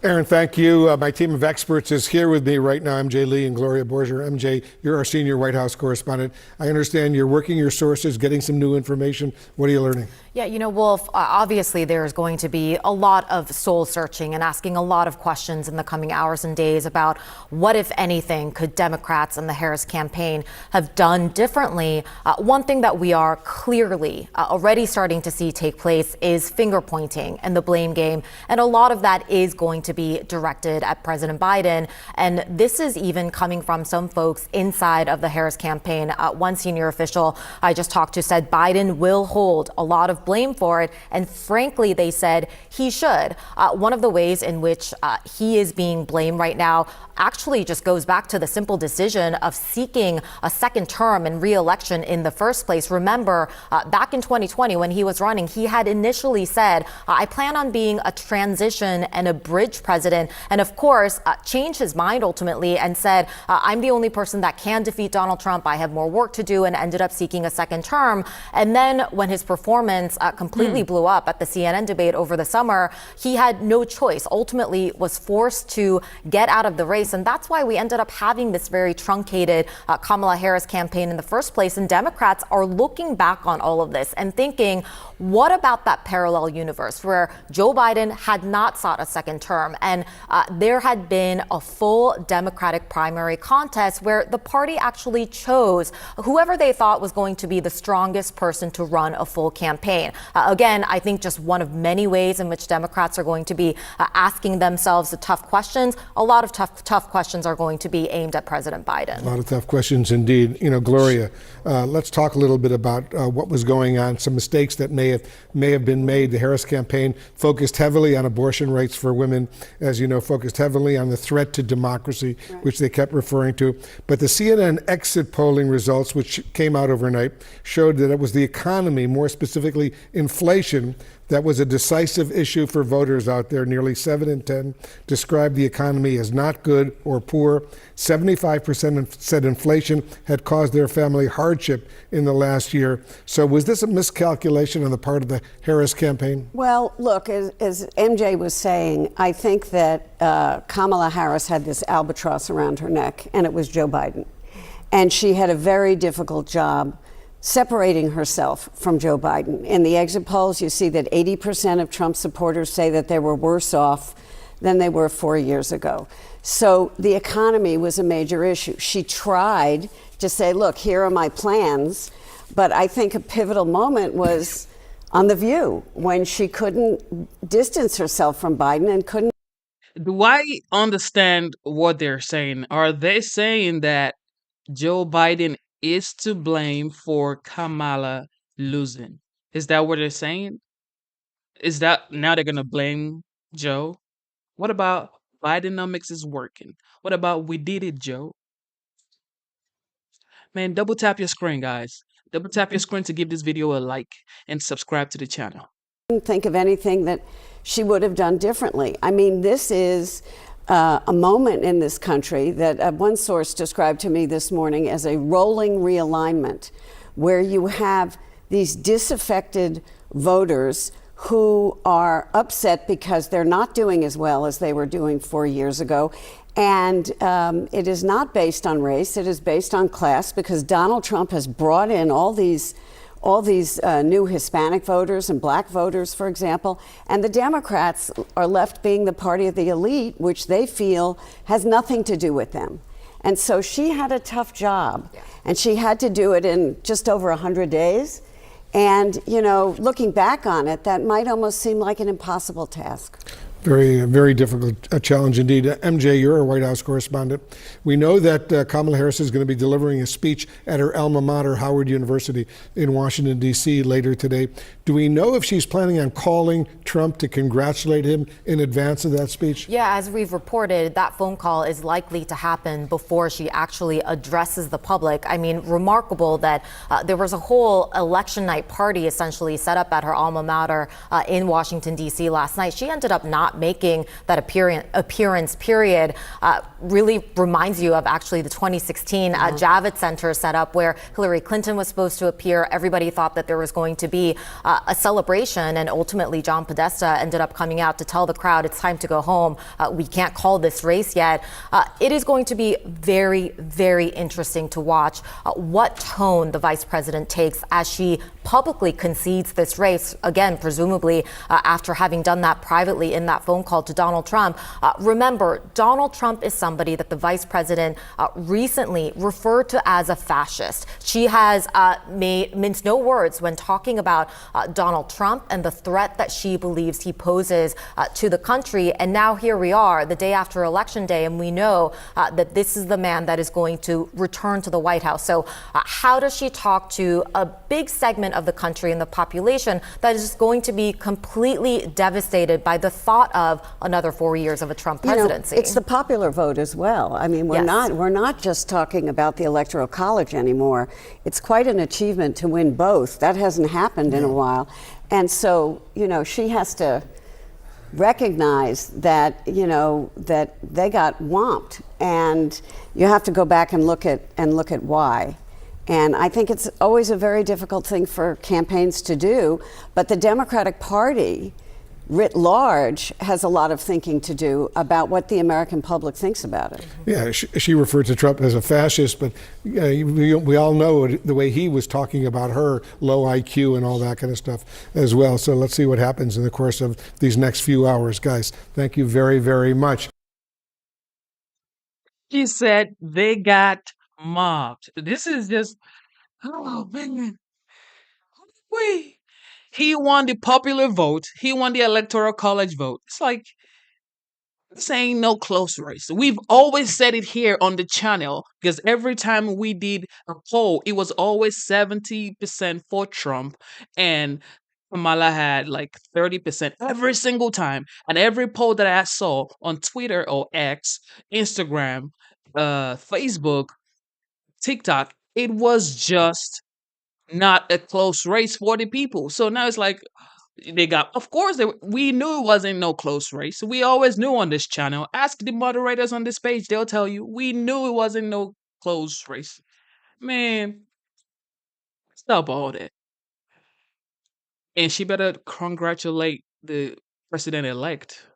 Aaron, thank you. My team of experts is here with me right now. MJ Lee and Gloria Borger. MJ, you're our senior White House correspondent. I understand you're working your sources, getting some new information. What are you learning? Yeah, Wolf, obviously there's going to be a lot of soul searching and asking a lot of questions in the coming hours and days about what, if anything, could Democrats and the Harris campaign have done differently. One thing that we are clearly already starting to see take place is finger pointing and the blame game. And a lot of that is going to be directed at President Biden. And this is even coming from some folks inside of the Harris campaign. One senior official I just talked to said Biden will hold a lot of blame for it. And frankly, they said he should. One of the ways in which he is being blamed right now actually just goes back to the simple decision of seeking a second term and re-election in the first place. Remember, back in 2020, when he was running, he had initially said, I plan on being a transition and a bridge president. And of course, changed his mind ultimately and said, I'm the only person that can defeat Donald Trump. I have more work to do, and ended up seeking a second term. And then when his performance completely blew up at the CNN debate over the summer, he had no choice, ultimately was forced to get out of the race. And that's why we ended up having this very truncated Kamala Harris campaign in the first place. And Democrats are looking back on all of this and thinking, what about that parallel universe where Joe Biden had not sought a second term and there had been a full Democratic primary contest where the party actually chose whoever they thought was going to be the strongest person to run a full campaign? Again, I think just one of many ways in which Democrats are going to be asking themselves the tough questions. A lot of tough questions are going to be aimed at President Biden. A lot of tough questions indeed. Gloria, let's talk a little bit about what was going on, some mistakes that may have been made. The Harris campaign focused heavily on abortion rights for women, as you know, focused heavily on the threat to democracy, right, which they kept referring to. But the CNN exit polling results, which came out overnight, showed that it was the economy, more specifically inflation, that was a decisive issue for voters out there. Nearly 7 in 10 described the economy as not good or poor. 75% said inflation had caused their family hardship in the last year. So was this a miscalculation on the part of the Harris campaign? Well, look, as MJ was saying, I think that Kamala Harris had this albatross around her neck, and it was Joe Biden. And she had a very difficult job separating herself from Joe Biden. In the exit polls, you see that 80% of Trump supporters say that they were worse off than they were 4 years ago. So the economy was a major issue. She tried to say, look, here are my plans. But I think a pivotal moment was on The View, when she couldn't distance herself from Biden and couldn't. Do I understand what they're saying? Are they saying that Joe Biden is to blame for Kamala losing. Is that what they're saying? Is that now they're gonna blame Joe? What about Bidenomics is working? What about we did it, Joe? Man, double tap your screen, guys. Double tap your screen to give this video a like and subscribe to the channel. Couldn't think of anything that she would have done differently. I mean, this is a moment in this country that one source described to me this morning as a rolling realignment, where you have these disaffected voters who are upset because they're not doing as well as they were doing 4 years ago. And it is not based on race, it is based on class, because Donald Trump has brought in all these new Hispanic voters and black voters, for example, and the Democrats are left being the party of the elite, which they feel has nothing to do with them. And so she had a tough job, and she had to do it in just over 100 days. And, you know, looking back on it, that might almost seem like an impossible task. Very, very difficult challenge indeed. MJ, you're a White House correspondent. We know that Kamala Harris is going to be delivering a speech at her alma mater, Howard University in Washington, D.C. later today. Do we know if she's planning on calling Trump to congratulate him in advance of that speech? Yeah, as we've reported, that phone call is likely to happen before she actually addresses the public. I mean, remarkable that there was a whole election night party essentially set up at her alma mater in Washington, D.C. last night. She ended up not making that appearance, period. Really reminds you of actually the 2016 Javits Center setup where Hillary Clinton was supposed to appear. Everybody thought that there was going to be a celebration, and ultimately John Podesta ended up coming out to tell the crowd it's time to go home. We can't call this race yet. It is going to be very, very interesting to watch what tone the vice president takes as she publicly concedes this race, again, presumably after having done that privately in that phone call to Donald Trump. Remember, Donald Trump is somebody that the vice president recently referred to as a fascist. She has minced no words when talking about Donald Trump and the threat that she believes he poses to the country. And now here we are, the day after Election Day, and we know that this is the man that is going to return to the White House. So how does she talk to a big segment of the country and the population that is going to be completely devastated by the thought of another 4 years of a Trump presidency? You know, it's the popular vote as well. I mean, we're not just talking about the Electoral College anymore. It's quite an achievement to win both. That hasn't happened in a while. And so, you know, she has to recognize that, you know, that they got whomped, and you have to go back and look at why. And I think it's always a very difficult thing for campaigns to do, but the Democratic Party writ large has a lot of thinking to do about what the American public thinks about it. Yeah, she referred to Trump as a fascist, but we all know the way he was talking about her, low IQ and all that kind of stuff as well. So let's see what happens in the course of these next few hours. Guys, thank you very, very much. She said they got mobbed. This is just, oh man. He won the popular vote. He won the Electoral College vote. It's like, this ain't no close race. We've always said it here on the channel, because every time we did a poll, it was always 70% for Trump, and Kamala had like 30% every single time. And every poll that I saw on Twitter or X, Instagram, Facebook, TikTok, it was just not a close race for the people. So now it's like they got, of course, we knew it wasn't no close race. We always knew on this channel. Ask the moderators on this page, they'll tell you we knew it wasn't no close race. Man, stop all that. And she better congratulate the president-elect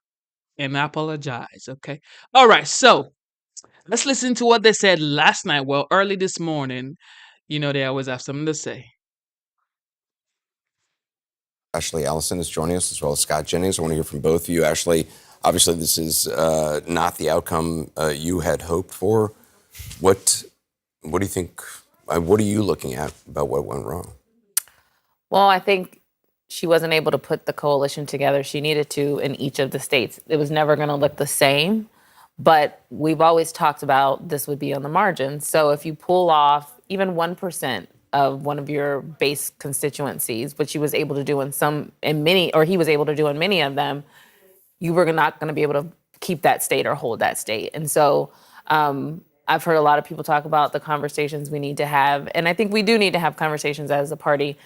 and apologize, okay? All right, so let's listen to what they said last night. Well, early this morning. You know, they always have something to say. Ashley Allison is joining us, as well as Scott Jennings. I want to hear from both of you. Ashley, obviously this is not the outcome you had hoped for. What do you think, what are you looking at about what went wrong? Well, I think she wasn't able to put the coalition together she needed to in each of the states. It was never going to look the same, but we've always talked about this would be on the margins. So if you pull off, even 1% of one of your base constituencies, which he was able to do he was able to do in many of them, you were not going to be able to keep that state or hold that state. And so I've heard a lot of people talk about the conversations we need to have. And I think we do need to have conversations as a party.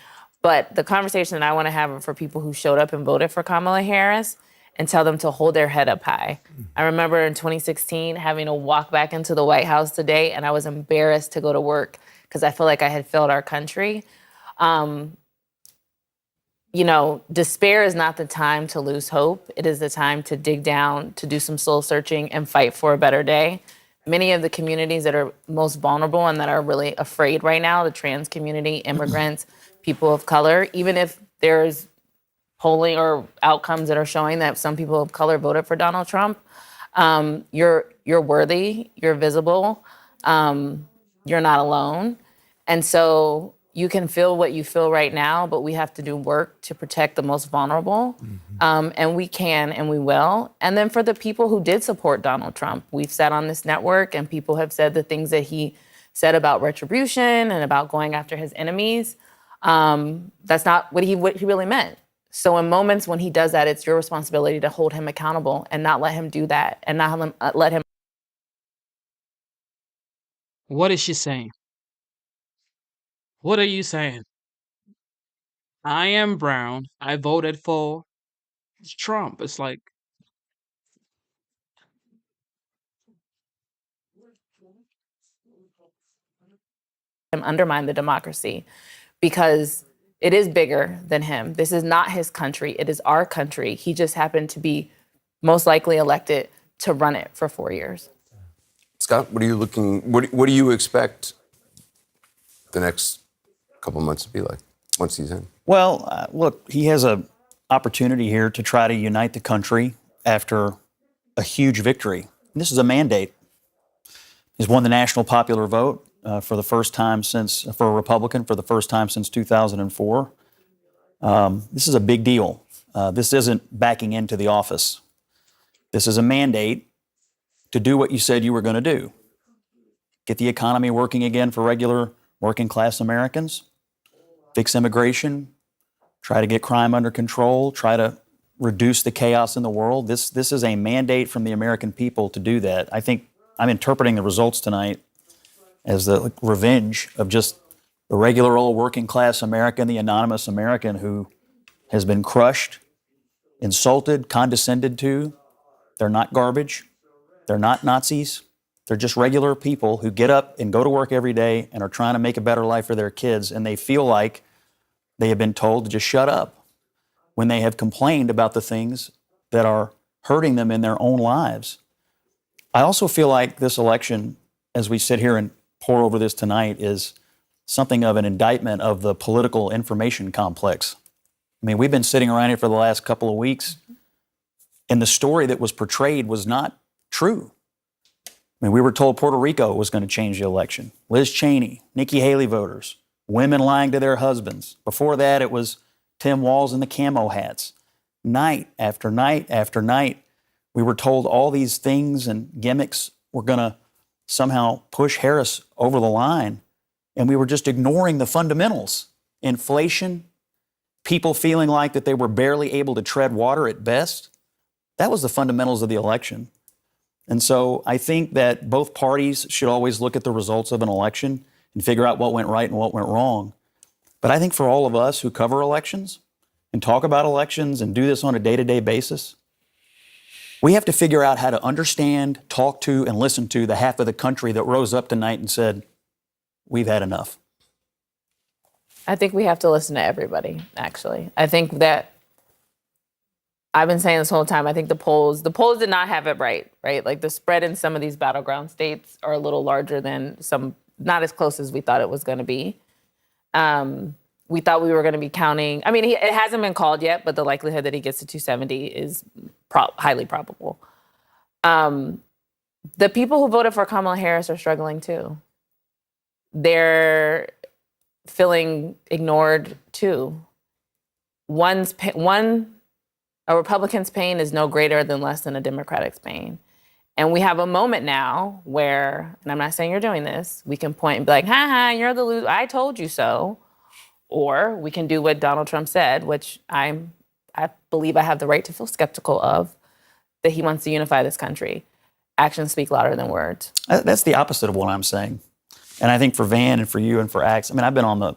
But the conversation that I want to have are for people who showed up and voted for Kamala Harris and tell them to hold their head up high. I remember in 2016 having to walk back into the White House today, and I was embarrassed to go to work because I feel like I had failed our country. Despair is not the time to lose hope. It is the time to dig down, to do some soul searching and fight for a better day. Many of the communities that are most vulnerable and that are really afraid right now, the trans community, immigrants, people of color, even if there's polling or outcomes that are showing that some people of color voted for Donald Trump, you're worthy, you're visible, you're not alone. And so you can feel what you feel right now, but we have to do work to protect the most vulnerable. And we can and we will. And then for the people who did support Donald Trump, we've sat on this network and people have said the things that he said about retribution and about going after his enemies. That's not what he really meant. So in moments when he does that, it's your responsibility to hold him accountable and not let him do that and not let him. What is she saying? What are you saying? I am brown. I voted for Trump. It's like, Undermine the democracy because it is bigger than him. This is not his country. It is our country. He just happened to be most likely elected to run it for 4 years. Scott, what do you expect the next couple months to be like once he's in? Well, look, he has an opportunity here to try to unite the country after a huge victory. And this is a mandate. He's won the national popular vote for the first time for a Republican for the first time since 2004. This is a big deal. This isn't backing into the office. This is a mandate to do what you said you were going to do. Get the economy working again for regular working class Americans, fix immigration, try to get crime under control, try to reduce the chaos in the world. This is a mandate from the American people to do that. I think I'm interpreting the results tonight as the revenge of just the regular old working class American, the anonymous American who has been crushed, insulted, condescended to. They're not garbage. They're not Nazis. They're just regular people who get up and go to work every day and are trying to make a better life for their kids, and they feel like they have been told to just shut up when they have complained about the things that are hurting them in their own lives. I also feel like this election, as we sit here and pour over this tonight, is something of an indictment of the political information complex. I mean, we've been sitting around here for the last couple of weeks, and the story that was portrayed was not true. I mean, we were told Puerto Rico was going to change the election. Liz Cheney, Nikki Haley voters, women lying to their husbands. Before that, it was Tim Walz and the camo hats. Night after night after night, we were told all these things and gimmicks were going to somehow push Harris over the line, and we were just ignoring the fundamentals. Inflation, people feeling like that they were barely able to tread water at best. That was the fundamentals of the election. And so I think that both parties should always look at the results of an election and figure out what went right and what went wrong. But I think for all of us who cover elections and talk about elections and do this on a day-to-day basis, we have to figure out how to understand, talk to, and listen to the half of the country that rose up tonight and said, we've had enough. I think we have to listen to everybody, actually. I think that I've been saying this whole time, I think the polls did not have it right? Like the spread in some of these battleground states are a little larger than some, not as close as we thought it was going to be. We thought we were going to be counting. I mean, it hasn't been called yet, but the likelihood that he gets to 270 is highly probable. The people who voted for Kamala Harris are struggling too. They're feeling ignored too. A Republican's pain is no greater than less than a Democratic's pain. And we have a moment now where, and I'm not saying you're doing this, we can point and be like, you're the loser, I told you so. Or we can do what Donald Trump said, which I believe I have the right to feel skeptical of, that he wants to unify this country. Actions speak louder than words. That's the opposite of what I'm saying. And I think for Van and for you and for Axe, I mean, I've been on the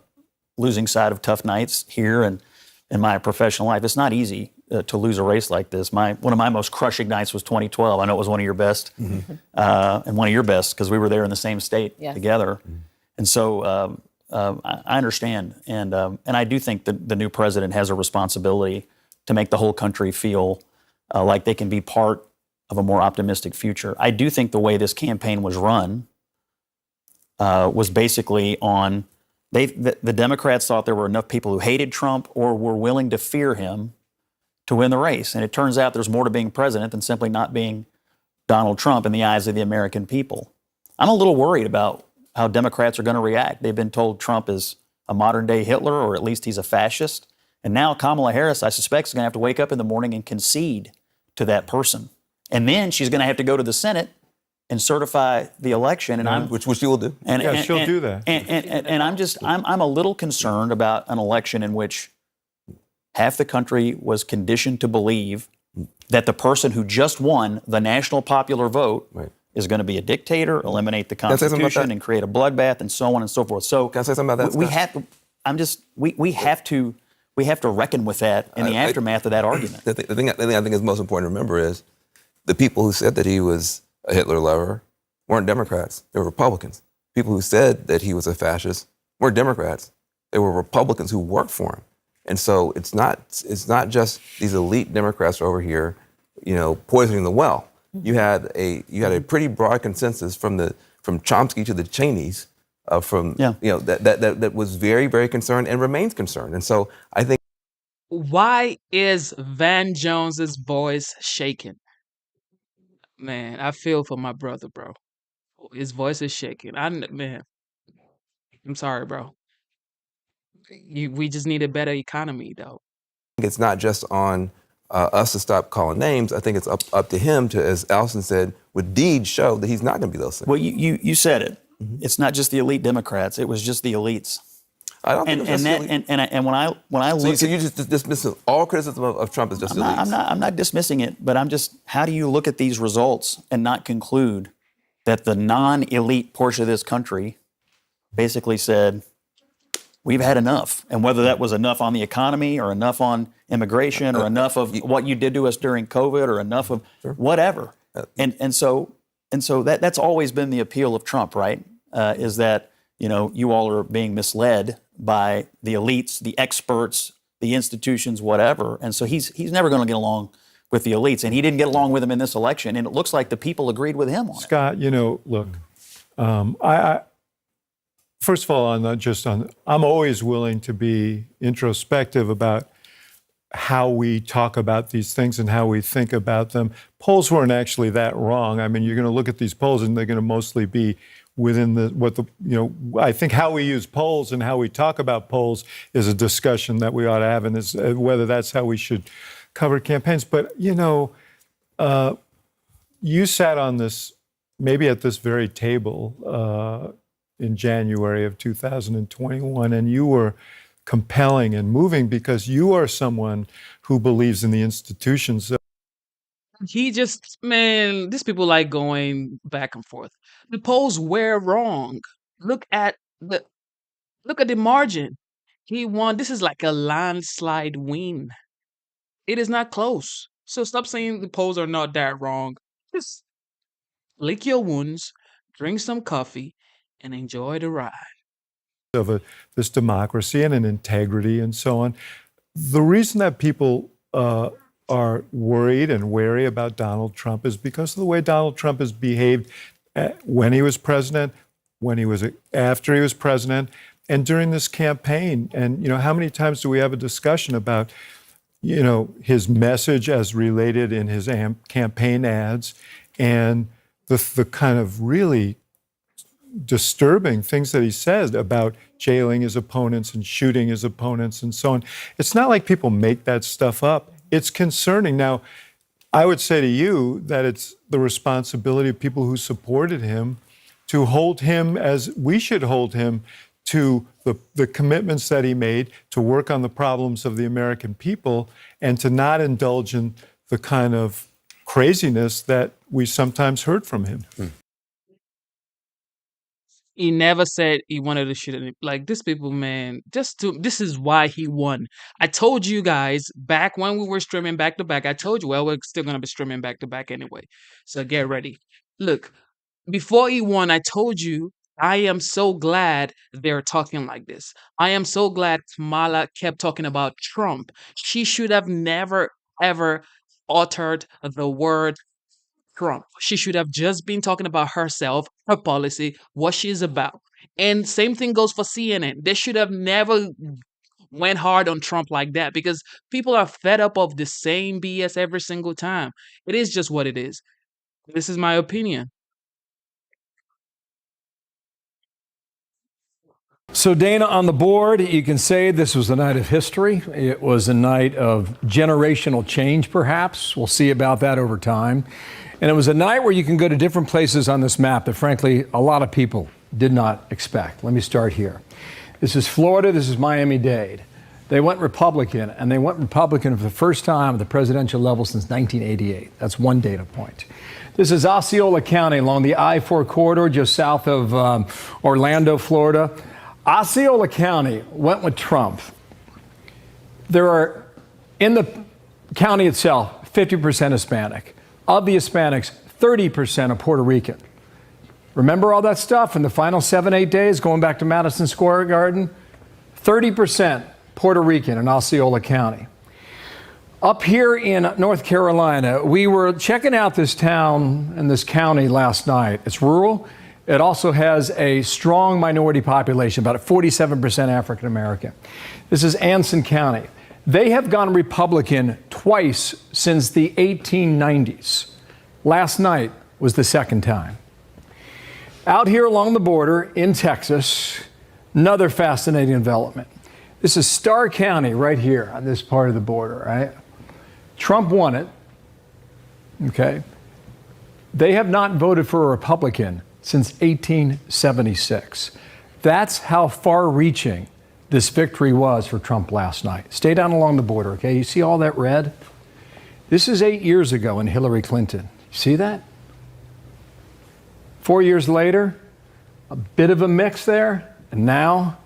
losing side of tough nights here and in my professional life. It's not easy to lose a race like this. One of my most crushing nights was 2012. I know it was one of your best, and one of your best because we were there in the same state together. And so I understand, and I do think that the new president has a responsibility to make the whole country feel like they can be part of a more optimistic future. I do think the way this campaign was run was basically on the Democrats thought there were enough people who hated Trump or were willing to fear him to win the race. And it turns out there's more to being president than simply not being Donald Trump in the eyes of the American people. I'm a little worried about how Democrats are going to react. They've been told Trump is a modern-day Hitler, or at least he's a fascist. And now Kamala Harris, I suspect, is going to have to wake up in the morning and concede to that person. And then she's going to have to go to the Senate and certify the election, and which she will do. She'll do that. And I'm a little concerned about an election in which half the country was conditioned to believe that the person who just won the national popular vote is going to be a dictator, eliminate the Constitution, and create a bloodbath, and so on and so forth. So can I say something about that? We have to reckon with that in the aftermath of that argument. The thing I think is most important to remember is the people who said that he was a Hitler lover weren't Democrats. They were Republicans. People who said that he was a fascist weren't Democrats. They were Republicans who worked for him. And so it's not just these elite Democrats over here, poisoning the well. You had a pretty broad consensus from Chomsky to the Cheneys, that was very, very concerned and remains concerned. And so I think. Why is Van Jones's voice shaking? Man, I feel for my brother, bro. His voice is shaking. I'm sorry, bro. We just need a better economy, though. It's not just on us to stop calling names. I think it's up to him to, as Allison said, with deeds show that he's not going to be those things. Well, you said it. Mm-hmm. It's not just the elite Democrats. It was just the elites. I don't think and when I look, so you just dismiss all criticism of Trump as just elites. I'm not dismissing it, but how do you look at these results and not conclude that the non-elite portion of this country basically said, we've had enough, and whether that was enough on the economy or enough on immigration or enough of what you did to us during COVID or enough of whatever, and so that's always been the appeal of Trump, right? Is that you all are being misled by the elites, the experts, the institutions, whatever, and so he's never going to get along with the elites, and he didn't get along with them in this election, and it looks like the people agreed with him on it. Scott, look, I first of all, I'm always willing to be introspective about how we talk about these things and how we think about them. Polls weren't actually that wrong. I mean, you're going to look at these polls and they're going to mostly be within I think how we use polls and how we talk about polls is a discussion that we ought to have, and whether that's how we should cover campaigns. But, you sat on this, maybe at this very table in January of 2021, and you were compelling and moving because you are someone who believes in the institutions. These people like going back and forth. The polls were wrong. Look at the margin. He won. This is like a landslide win. It is not close. So stop saying the polls are not that wrong. Just lick your wounds, drink some coffee, and enjoy the ride. Of this democracy and an integrity and so on. The reason that people are worried and wary about Donald Trump is because of the way Donald Trump has behaved when he was president, after he was president, and during this campaign. And, how many times do we have a discussion about, his message as related in his campaign ads and the kind of really disturbing things that he says about jailing his opponents and shooting his opponents and so on. It's not like people make that stuff up. It's concerning. Now, I would say to you that it's the responsibility of people who supported him to hold him as we should hold him to the commitments that he made to work on the problems of the American people and to not indulge in the kind of craziness that we sometimes heard from him. He never said he wanted to shoot any. Like, these people, man, this is why he won. I told you guys back when we were streaming back to back, I told you, well, we're still going to be streaming back to back anyway. So get ready. Look, before he won, I told you, I am so glad they're talking like this. I am so glad Kamala kept talking about Trump. She should have never, ever uttered the word Trump. She should have just been talking about herself, her policy, what she's about. And same thing goes for CNN. They should have never went hard on Trump like that because people are fed up of the same BS every single time. It is just what it is. This is my opinion. So, Dana, on the board, you can say this was a night of history. It was a night of generational change, perhaps. We'll see about that over time. And it was a night where you can go to different places on this map that, frankly, a lot of people did not expect. Let me start here. This is Florida. This is Miami-Dade. They went Republican, and they went Republican for the first time at the presidential level since 1988. That's one data point. This is Osceola County along the I-4 corridor just south of Orlando, Florida. Osceola County went with Trump. There are, in the county itself, 50% Hispanic. Of the Hispanics, 30% are Puerto Rican. Remember all that stuff in the final 7-8 days, going back to Madison Square Garden? 30% Puerto Rican in Osceola County. Up here in North Carolina, we were checking out this town and this county last night. It's rural. It also has a strong minority population, about 47% African American. This is Anson County. They have gone Republican twice since the 1890s. Last night was the second time. Out here along the border in Texas, another fascinating development. This is Starr County right here on this part of the border, right? Trump won it, okay? They have not voted for a Republican since 1876. That's how far-reaching this victory was for Trump last night. Stay down along the border, okay? You see all that red? This is 8 years ago in Hillary Clinton. See that? 4 years later, a bit of a mix there. And now,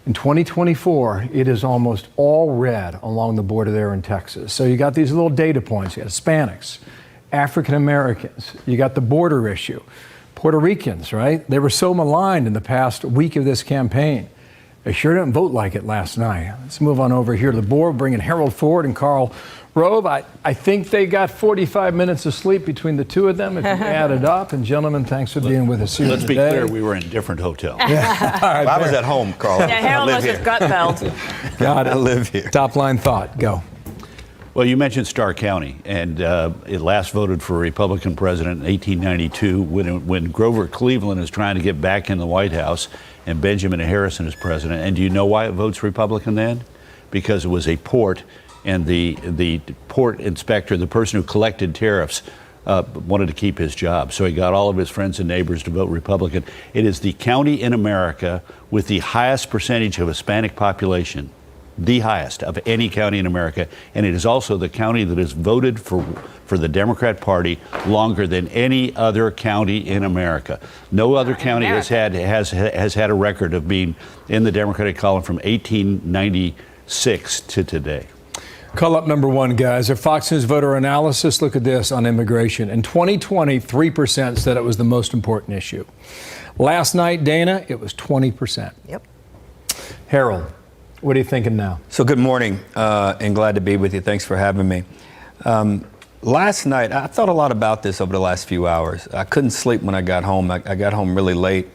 in 2024, it is almost all red along the border there in Texas. So you got these little data points. You got Hispanics, African Americans. You got the border issue. Puerto Ricans, right? They were so maligned in the past week of this campaign. They sure didn't vote like it last night. Let's move on over here to the board, bringing Harold Ford and Karl Rove. I think they got 45 minutes of sleep between the two of them, if you add it up. And gentlemen, thanks for being with us here Let's today. be clear, we were in different hotels. Yeah. All right, I was at home, Carl. Yeah, Harold must have gut felt. Got it. I live here. Top line thought, go. Well, you mentioned Starr County, and it last voted for a Republican president in 1892 when Grover Cleveland is trying to get back in the White House and Benjamin Harrison is president. And do you know why it votes Republican then? Because it was a port, and the port inspector, the person who collected tariffs, wanted to keep his job. So he got all of his friends and neighbors to vote Republican. It is the county in America with the highest percentage of Hispanic population, the highest of any county in America, and it is also the county that has voted for the Democrat Party longer than any other county in America. No other county has had a record of being in the Democratic column from 1896 to today. Call up number one, guys. Our Fox News voter analysis, look at this on immigration. In 2020, 3% said it was the most important issue. Last night, Dana, it was 20%. Yep. Harold, what are you thinking now? So good morning, and glad to be with you. Thanks for having me. Last night, I thought a lot about this over the last few hours. I couldn't sleep when I got home. I got home really late.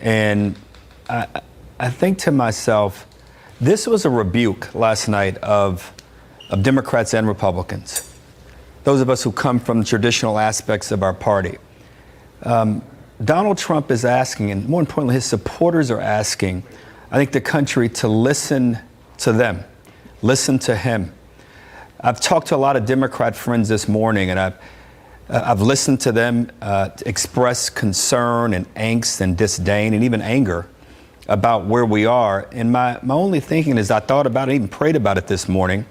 And I think to myself, this was a rebuke last night of Democrats and Republicans, those of us who come from the traditional aspects of our party. Donald Trump is asking, and more importantly, his supporters are asking, I think, the country to listen to them, listen to him. I've talked to a lot of Democrat friends this morning, and I've listened to them express concern and angst and disdain and even anger about where we are. And my only thinking is I thought about it, even prayed about it this morning,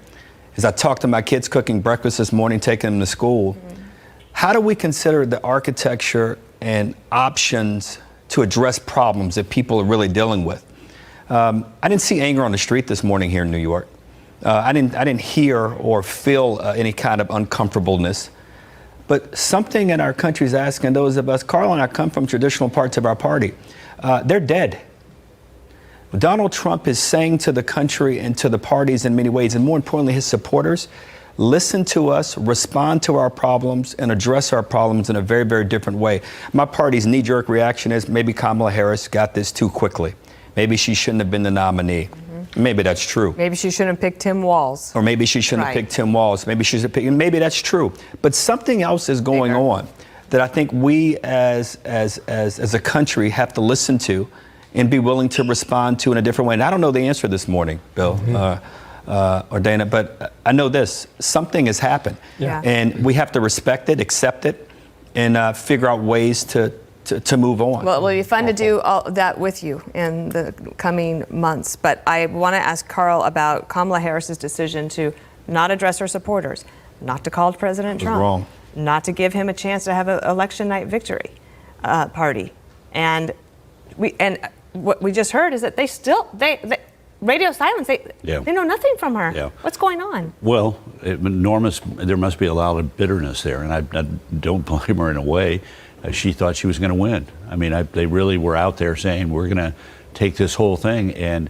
as I talked to my kids cooking breakfast this morning, taking them to school. Mm-hmm. How do we consider the architecture and options to address problems that people are really dealing with? I didn't see anger on the street this morning here in New York. I didn't hear or feel any kind of uncomfortableness. But something in our country is asking those of us, Carl and I come from traditional parts of our party, they're dead. Donald Trump is saying to the country and to the parties in many ways, and more importantly, his supporters, listen to us, respond to our problems, and address our problems in a very, very different way. My party's knee-jerk reaction is maybe Kamala Harris got this too quickly. Maybe she shouldn't have been the nominee. Mm-hmm. Maybe that's true. Maybe she shouldn't have picked Tim Walz. Or maybe she shouldn't have picked Tim Walz. Maybe she should have picked, maybe that's true. But something else is going on that I think we as a country have to listen to and be willing to respond to in a different way. And I don't know the answer this morning, Bill or Dana, but I know this, something has happened. Yeah. And we have to respect it, accept it, and figure out ways to move on. Well, it'll be fun to do all that with you in the coming months. But I want to ask Carl about Kamala Harris's decision to not address her supporters, not to call President Trump, wrong. not to give him a chance to have an election night victory party. And what we just heard is that they radio silence. They know nothing from her. Yeah. What's going on? Well, there must be a lot of bitterness there, and I don't blame her in a way. She thought she was going to win. I mean, they really were out there saying, we're going to take this whole thing. And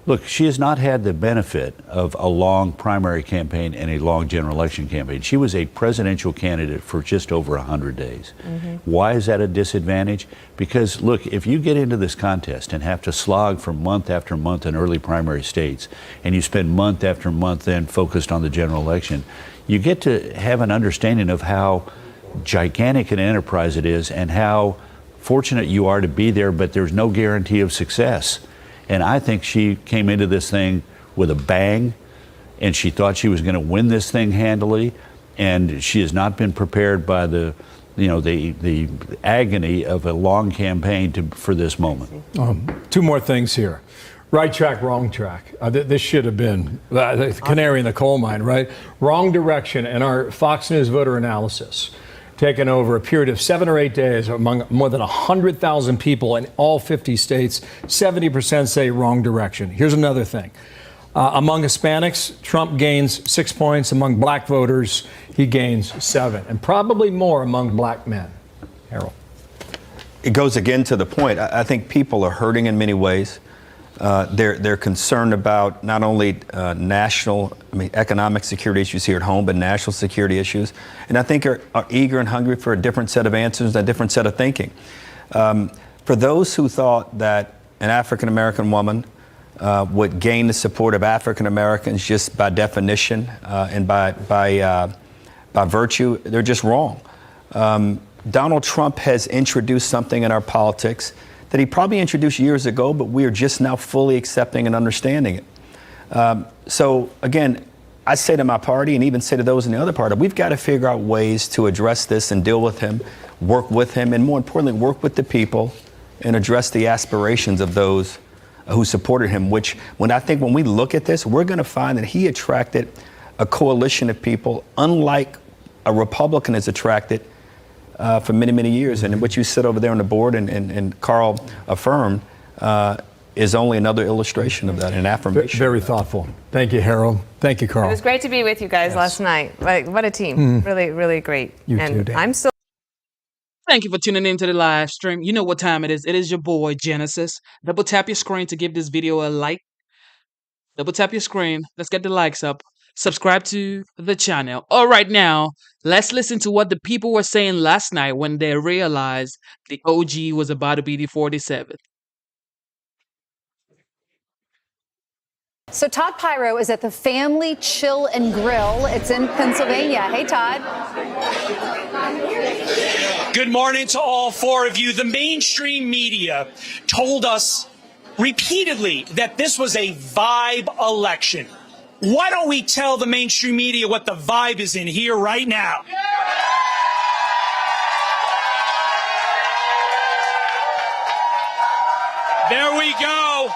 look, she has not had the benefit of a long primary campaign and a long general election campaign. She was a presidential candidate for just over 100 days. Mm-hmm. Why is that a disadvantage? Because, look, if you get into this contest and have to slog for month after month in early primary states, and you spend month after month then focused on the general election, you get to have an understanding of how gigantic an enterprise it is and how fortunate you are to be there, but there's no guarantee of success. And I think she came into this thing with a bang, and she thought she was going to win this thing handily, and she has not been prepared by the agony of a long campaign for this moment. Two more things here. Right track, wrong track. This should have been the canary in the coal mine, right? Wrong direction. And our Fox News voter analysis, taken over a period of 7 or 8 days among more than 100,000 people in all 50 states, 70% say wrong direction. Here's another thing. Among Hispanics, Trump gains 6 points. Among black voters, he gains 7, and probably more among black men. Harold. It goes again to the point. I think people are hurting in many ways. They're concerned about not only economic security issues here at home, but national security issues. And I think are eager and hungry for a different set of answers, a different set of thinking. For those who thought that an African-American woman would gain the support of African Americans just by definition and by virtue, they're just wrong. Donald Trump has introduced something in our politics that he probably introduced years ago, but we are just now fully accepting and understanding it. So again, I say to my party and even say to those in the other party, we've got to figure out ways to address this and deal with him, work with him, and more importantly, work with the people and address the aspirations of those who supported him, which when we look at this, we're going to find that he attracted a coalition of people unlike a Republican has attracted for many, many years. And what you said over there on the board and Carl affirmed is only another illustration of that, an affirmation. Very thoughtful. Thank you, Harold. Thank you, Carl. It was great to be with you guys last night. What a team. Really, really great. You and too, Dan. I'm still. Thank you for tuning in to the live stream. You know what time it is. It is your boy, Genesis. Double tap your screen to give this video a like. Double tap your screen. Let's get the likes up. Subscribe to the channel. All right, now, let's listen to what the people were saying last night when they realized the OG was about to be the 47th. So Todd Pyro is at the Family Chill and Grill. It's in Pennsylvania. Hey, Todd. Good morning to all four of you. The mainstream media told us repeatedly that this was a vibe election. Why don't we tell the mainstream media what the vibe is in here right now? There we go.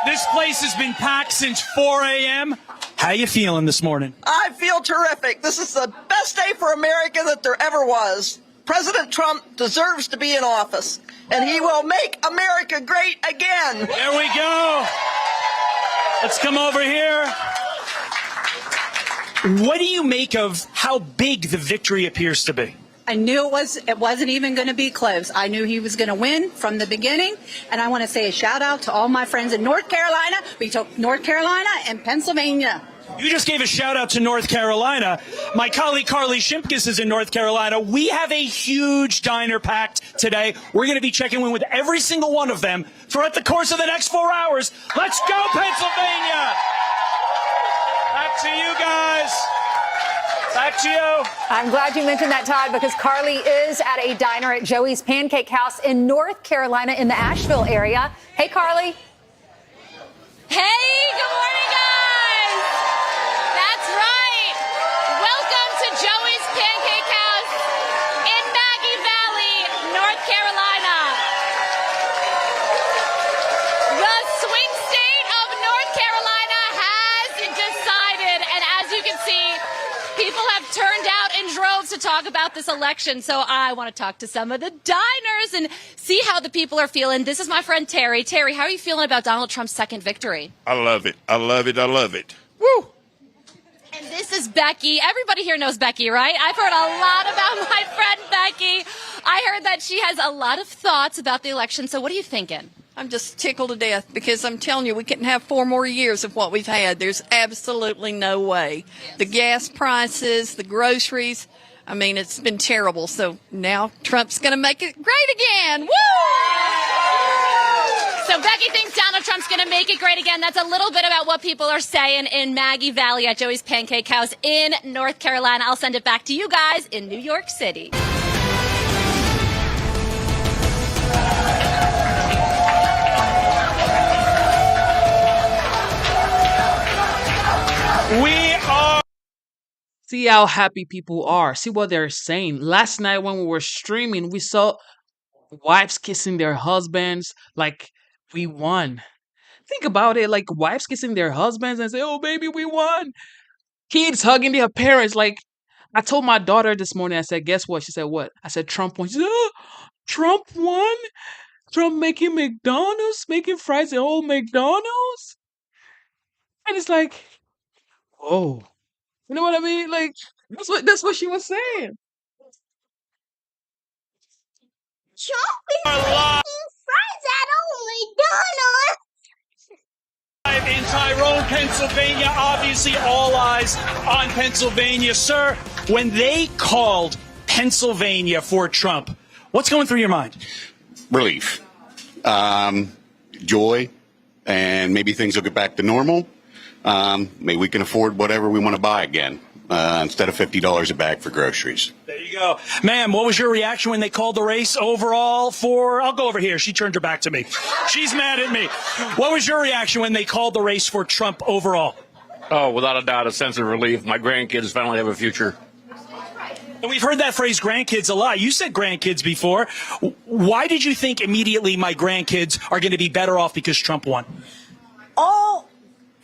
This place has been packed since 4 a.m. How you feeling this morning? I feel terrific. This is the best day for America that there ever was. President Trump deserves to be in office, and he will make America great again. There we go. Let's come over here. What do you make of how big the victory appears to be? I knew it wasn't even going to be close. I knew he was going to win from the beginning. And I want to say a shout out to all my friends in North Carolina. We took North Carolina and Pennsylvania. You just gave a shout out to North Carolina. My colleague Carly Shimkus is in North Carolina. We have a huge diner packed today. We're going to be checking in with every single one of them throughout the course of the next 4 hours. Let's go, Pennsylvania! Back to you guys. Back to you. I'm glad you mentioned that, Todd, because Carly is at a diner at Joey's Pancake House in North Carolina in the Asheville area. Hey, Carly. Hey, good morning, guys. That's right. Welcome to Joey's Pancake House in Maggie Valley, North Carolina. The swing state of North Carolina has decided, and as you can see, people have turned out in droves to talk about this election. So I want to talk to some of the diners and see how the people are feeling. This is my friend Terry. Terry, how are you feeling about Donald Trump's second victory? I love it. I love it. I love it. Woo! And this is Becky. Everybody here knows Becky, right? I've heard a lot about my friend Becky. I heard that she has a lot of thoughts about the election. So what are you thinking? I'm just tickled to death because I'm telling you, we couldn't have 4 more years of what we've had. There's absolutely no way. Yes. The gas prices, the groceries, I mean, it's been terrible. So now Trump's going to make it great again. Woo! So Becky thinks Donald Trump's going to make it great again. That's a little bit about what people are saying in Maggie Valley at Joey's Pancake House in North Carolina. I'll send it back to you guys in New York City. We are. See how happy people are. See what they're saying. Last night when we were streaming, we saw wives kissing their husbands like we won. Think about it, like wives kissing their husbands and say, "Oh baby, we won." Kids hugging their parents. Like I told my daughter this morning, I said, "Guess what?" She said, "What?" I said, "Trump won." She said, "Oh, Trump won? Trump making McDonald's, making fries at old McDonald's?" And it's like, whoa. You know what I mean? Like that's what she was saying. Trump is making fries at old McDonald's. In Tyrone, Pennsylvania, obviously all eyes on Pennsylvania. Sir, when they called Pennsylvania for Trump, what's going through your mind? Relief, joy, and maybe things will get back to normal. Maybe we can afford whatever we want to buy again instead of $50 a bag for groceries. There you go. Ma'am, what was your reaction when they called the race overall for... I'll go over here. She turned her back to me. She's mad at me. What was your reaction when they called the race for Trump overall? Oh, without a doubt, a sense of relief. My grandkids finally have a future. And we've heard that phrase grandkids a lot. You said grandkids before. Why did you think immediately my grandkids are going to be better off because Trump won?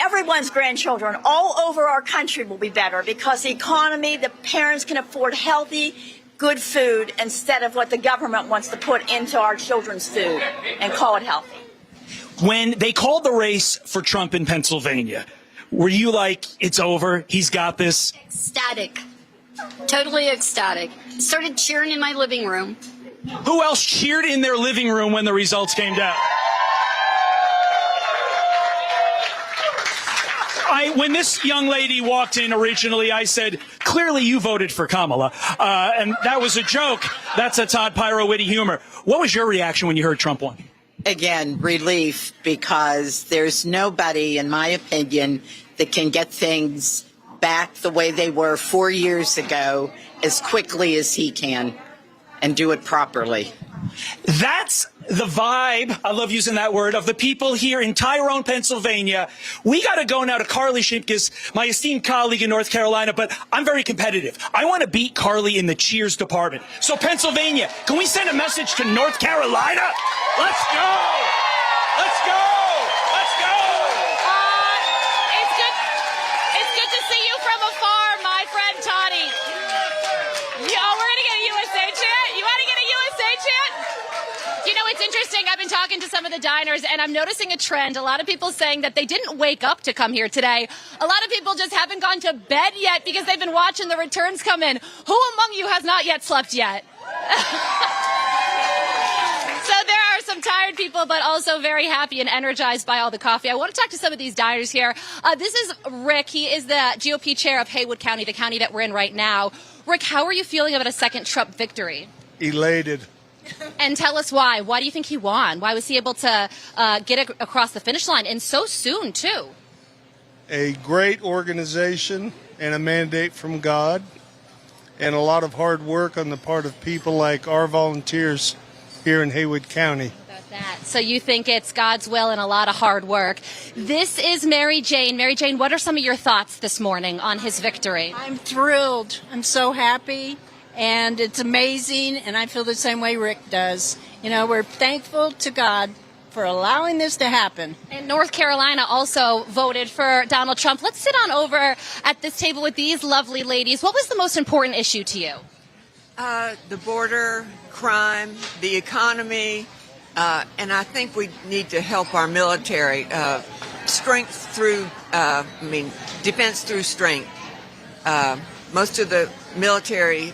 Everyone's grandchildren all over our country will be better because the economy, the parents can afford healthy, good food instead of what the government wants to put into our children's food and call it healthy. When they called the race for Trump in Pennsylvania, were you like, it's over, he's got this? Ecstatic. Totally ecstatic. Started cheering in my living room. Who else cheered in their living room when the results came down? When this young lady walked in originally, I said, clearly you voted for Kamala. And that was a joke. That's a Todd Pyro witty humor. What was your reaction when you heard Trump won? Again, relief, because there's nobody, in my opinion, that can get things back the way they were 4 years ago as quickly as he can and do it properly. That's the vibe, I love using that word, of the people here in Tyrone, Pennsylvania. We got to go now to Carly Shimkus, my esteemed colleague in North Carolina, but I'm very competitive. I want to beat Carly in the cheers department. So Pennsylvania, can we send a message to North Carolina? Let's go! Let's go! Let's go! It's good to see you from afar, my friend Toddy. Oh, we're going to get a USA chant? You want to get a USA chant? You know, it's interesting. I've been talking to some of the diners, and I'm noticing a trend. A lot of people saying that they didn't wake up to come here today. A lot of people just haven't gone to bed yet because they've been watching the returns come in. Who among you has not yet slept yet? So there are some tired people, but also very happy and energized by all the coffee. I want to talk to some of these diners here. This is Rick. He is the GOP chair of Haywood County, the county that we're in right now. Rick, how are you feeling about a second Trump victory? Elated. And tell us why. Why do you think he won? Why was he able to get across the finish line and so soon, too? A great organization and a mandate from God, and a lot of hard work on the part of people like our volunteers here in Haywood County. So you think it's God's will and a lot of hard work. This is Mary Jane. Mary Jane, what are some of your thoughts this morning on his victory? I'm thrilled. I'm so happy. And it's amazing. And I feel the same way Rick does. You know, we're thankful to God for allowing this to happen. And North Carolina also voted for Donald Trump. Let's sit on over at this table with these lovely ladies. What was the most important issue to you? The border, crime, the economy, and I think we need to help our military. Strength through, defense through strength. Most of the military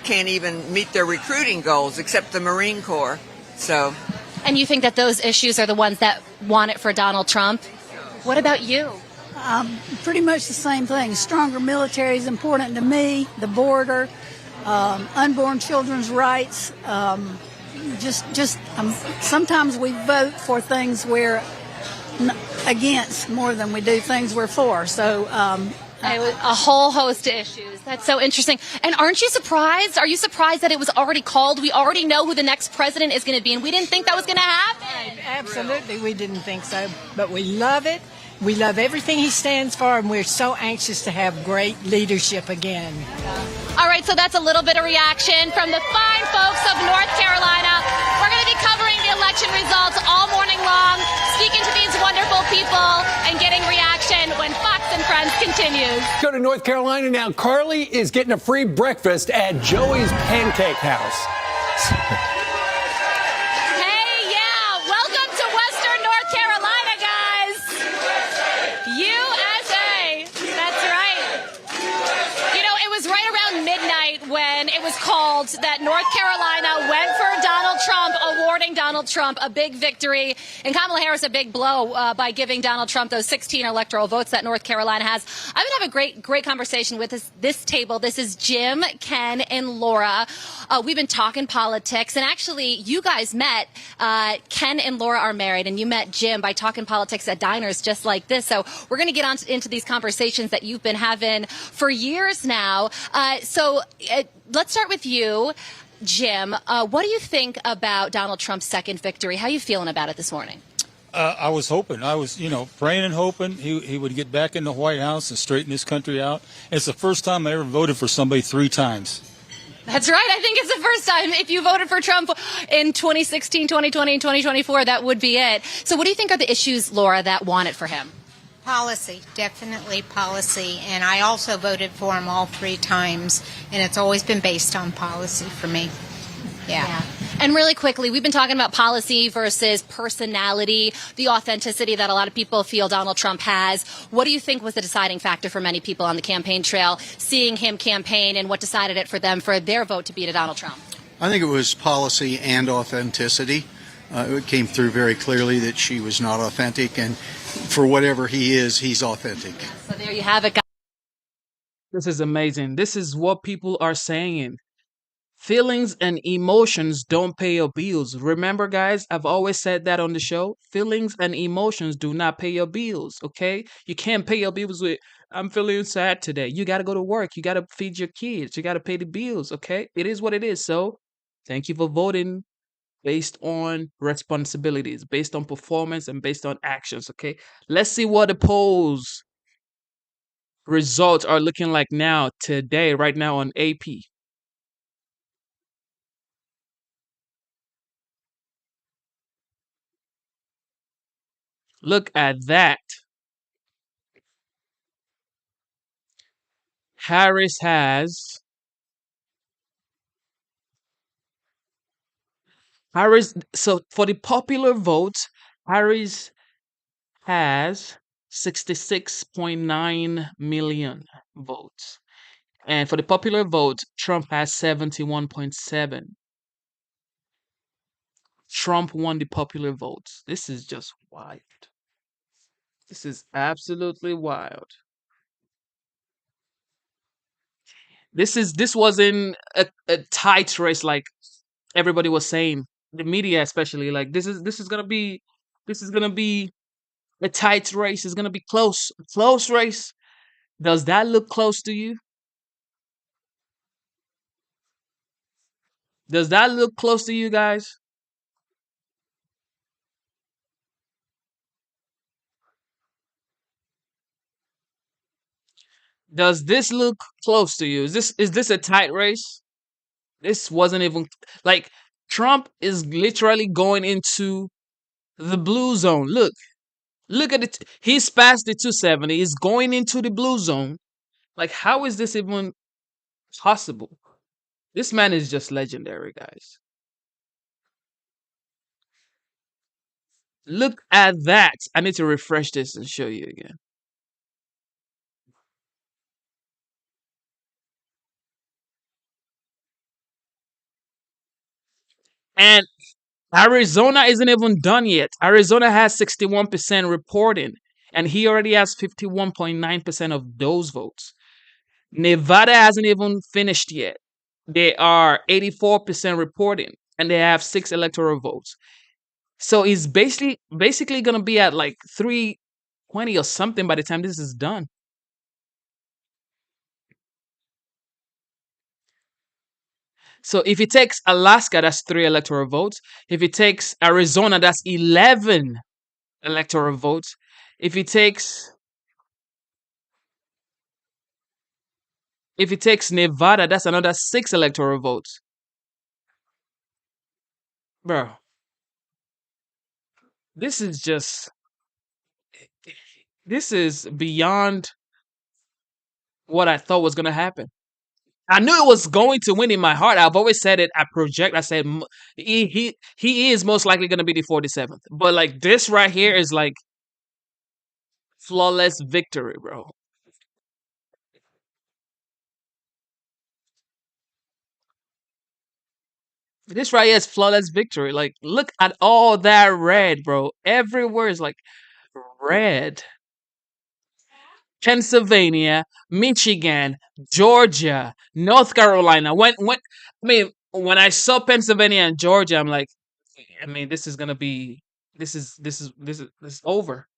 can't even meet their recruiting goals except the Marine Corps. So. And you think that those issues are the ones that want it for Donald Trump? What about you? Pretty much the same thing. Stronger military is important to me. The border, unborn children's rights. Sometimes we vote for things we're against more than we do things we're for. So a whole host of issues. That's so interesting. And aren't you surprised? Are you surprised that it was already called? We already know who the next president is going to be, and we didn't think that was going to happen. Absolutely, we didn't think so. But we love it. We love everything he stands for, and we're so anxious to have great leadership again. All right, so that's a little bit of reaction from the fine folks of North Carolina. We're going to be covering the election results all morning long, speaking to these wonderful people and getting reaction when Fox and Friends continues. Go to North Carolina now. Carly is getting a free breakfast at Joey's Pancake House. Hey, yeah, welcome to Western North Carolina, guys. USA. That's right. You know, it was right around midnight when it was called that North Carolina went for Donald Trump, awarding Donald Trump a big victory, and Kamala Harris a big blow by giving Donald Trump those 16 electoral votes that North Carolina has. I'm going to have a great conversation with this table. This is Jim, Ken, and Laura. We've been talking politics, and actually, you guys met. Ken and Laura are married, and you met Jim by talking politics at diners just like this. So we're going to get into these conversations that you've been having for years now. So let's start with you, Jim. What do you think about Donald Trump's second victory? How are you feeling about it this morning? I was hoping. I was, praying and hoping he would get back in the White House and straighten this country out. It's the first time I ever voted for somebody 3 times. That's right. I think it's the first time. If you voted for Trump in 2016, 2020, and 2024, that would be it. So what do you think are the issues, Laura, that won it for him? Policy, definitely policy. And I also voted for him all 3 times, and it's always been based on policy for me. Yeah. And really quickly, we've been talking about policy versus personality, the authenticity that a lot of people feel Donald Trump has. What do you think was the deciding factor for many people on the campaign trail, seeing him campaign, and what decided it for them for their vote to be to Donald Trump? I think it was policy and authenticity. It came through very clearly that she was not authentic, and for whatever he is, he's authentic. So there you have it, guys. This is amazing. This is what people are saying. Feelings and emotions don't pay your bills. Remember, guys, I've always said that on the show. Feelings and emotions do not pay your bills, okay? You can't pay your bills with, I'm feeling sad today. You got to go to work. You got to feed your kids. You got to pay the bills, okay? It is what it is. So thank you for voting based on responsibilities, based on performance, and based on actions. Okay, let's see what the polls results are looking like now, today, right now on AP. Look at that. Harris has Harris. So for the popular votes, Harris has 66.9 million votes. And for the popular vote, Trump has 71.7. Trump won the popular votes. This is just wild. This is absolutely wild. This wasn't a tight race like everybody was saying. The media especially, like this is gonna be a tight race. It's gonna be close. Close race. Does that look close to you? Does that look close to you guys? Does this look close to you? Is this a tight race? This wasn't even like Trump is literally going into the blue zone. Look at it. He's past the 270. He's going into the blue zone. Like, how is this even possible? This man is just legendary, guys. Look at that. I need to refresh this and show you again. And Arizona isn't even done yet. Arizona has 61% reporting, and he already has 51.9% of those votes. Nevada hasn't even finished yet. They are 84% reporting, and they have 6 electoral votes. So he's basically gonna be at like 320 or something by the time this is done. So if he takes Alaska, that's 3 electoral votes. If he takes Arizona, that's 11 electoral votes. If he takes Nevada, that's another 6 electoral votes. Bro, this is beyond what I thought was gonna happen. I knew it was going to win in my heart. I've always said it. I said he is most likely going to be the 47th. But like this right here is like flawless victory, bro. This right here is flawless victory. Like, look at all that red, bro. Everywhere is like red. Pennsylvania, Michigan, Georgia, North Carolina. When I saw Pennsylvania and Georgia, I'm like, this is gonna be this is over.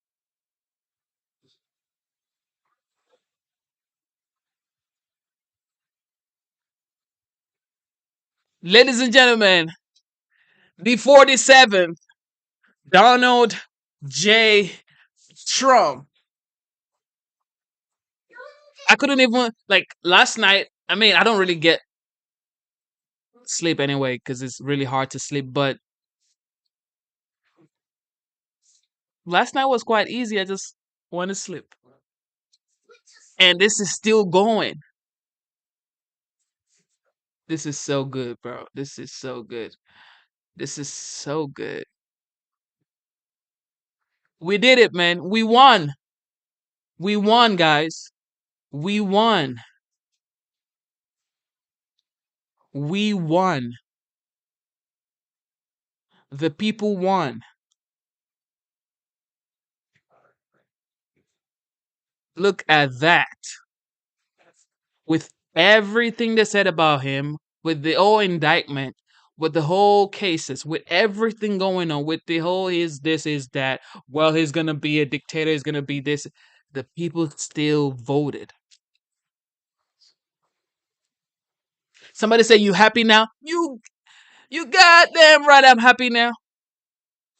Ladies and gentlemen, the 47th, Donald J. Trump. I couldn't even, like, last night. I don't really get sleep anyway because it's really hard to sleep. But last night was quite easy. I just want to sleep. And this is still going. This is so good, bro. This is so good. This is so good. We did it, man. We won. We won, guys. We won. We won. The people won. Look at that. With everything they said about him, with the whole indictment, with the whole cases, with everything going on, with the whole is this, is that, well, he's gonna be a dictator, he's gonna be this. The people still voted. Somebody say, you happy now? You goddamn right I'm happy now.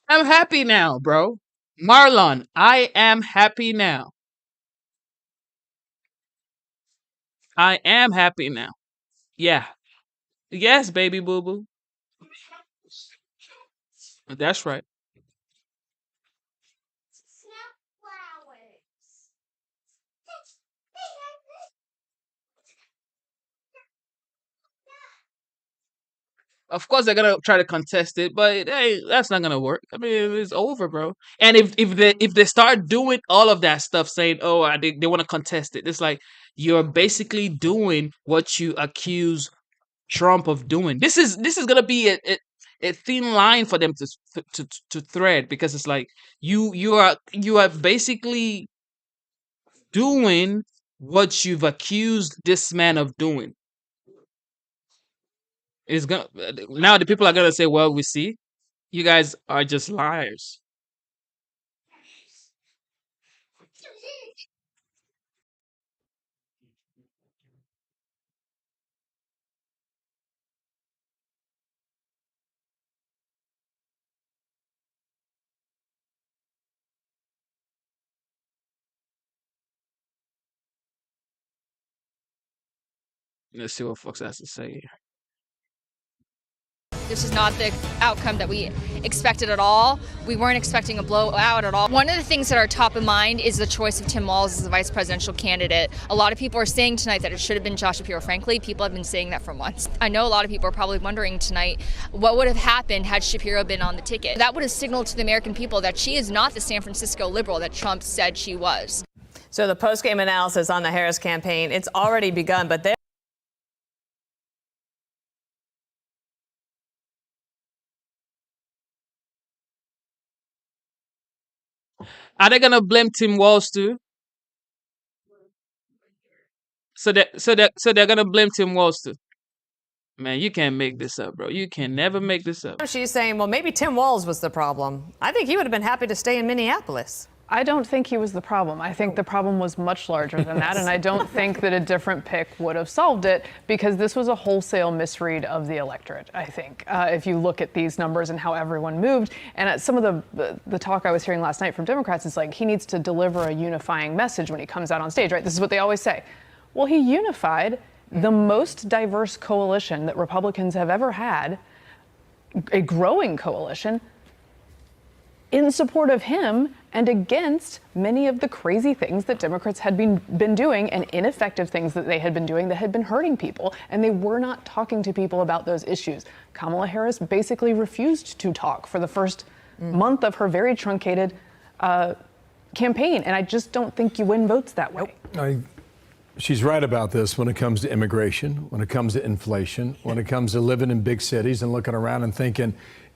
I'm happy now, bro. Marlon, I am happy now. I am happy now. Yeah. Yes, baby boo boo. That's right. Of course they're gonna try to contest it, but hey, that's not gonna work. I mean, it's over, bro. And if they start doing all of that stuff, saying, "Oh, they want to contest it," it's like you're basically doing what you accuse Trump of doing. This is gonna be a thin line for them to thread because it's like you are basically doing what you've accused this man of doing. It's gonna now the people are gonna say, "Well, we see you guys are just liars." Let's see what Fox has to say here. This is not the outcome that we expected at all. We weren't expecting a blowout at all. One of the things that are top of mind is the choice of Tim Walz as the vice presidential candidate. A lot of people are saying tonight that it should have been Josh Shapiro. Frankly, people have been saying that for months. I know a lot of people are probably wondering tonight what would have happened had Shapiro been on the ticket. That would have signaled to the American people that she is not the San Francisco liberal that Trump said she was. So the post-game analysis on the Harris campaign, it's already begun, but Are they gonna blame Tim Walz too? So they're gonna blame Tim Walz too. Man, you can't make this up, bro. You can never make this up. she's saying, well, maybe Tim Walz was the problem. I think he would have been happy to stay in Minneapolis. I don't think he was the problem. I think the problem was much larger than that, and I don't think that a different pick would have solved it because this was a wholesale misread of the electorate, I think, if you look at these numbers and how everyone moved. And some of the talk I was hearing last night from Democrats is like he needs to deliver a unifying message when he comes out on stage, right? This is what they always say. Well, he unified the most diverse coalition that Republicans have ever had, a growing coalition, in support of him and against many of the crazy things that Democrats had been doing and ineffective things that they had been doing that had been hurting people, and they were not talking to people about those issues. Kamala Harris basically refused to talk for the first month of her very truncated campaign, and I just don't think you win votes that way. She's right about this when it comes to immigration, when it comes to inflation, when it comes to living in big cities and looking around and thinking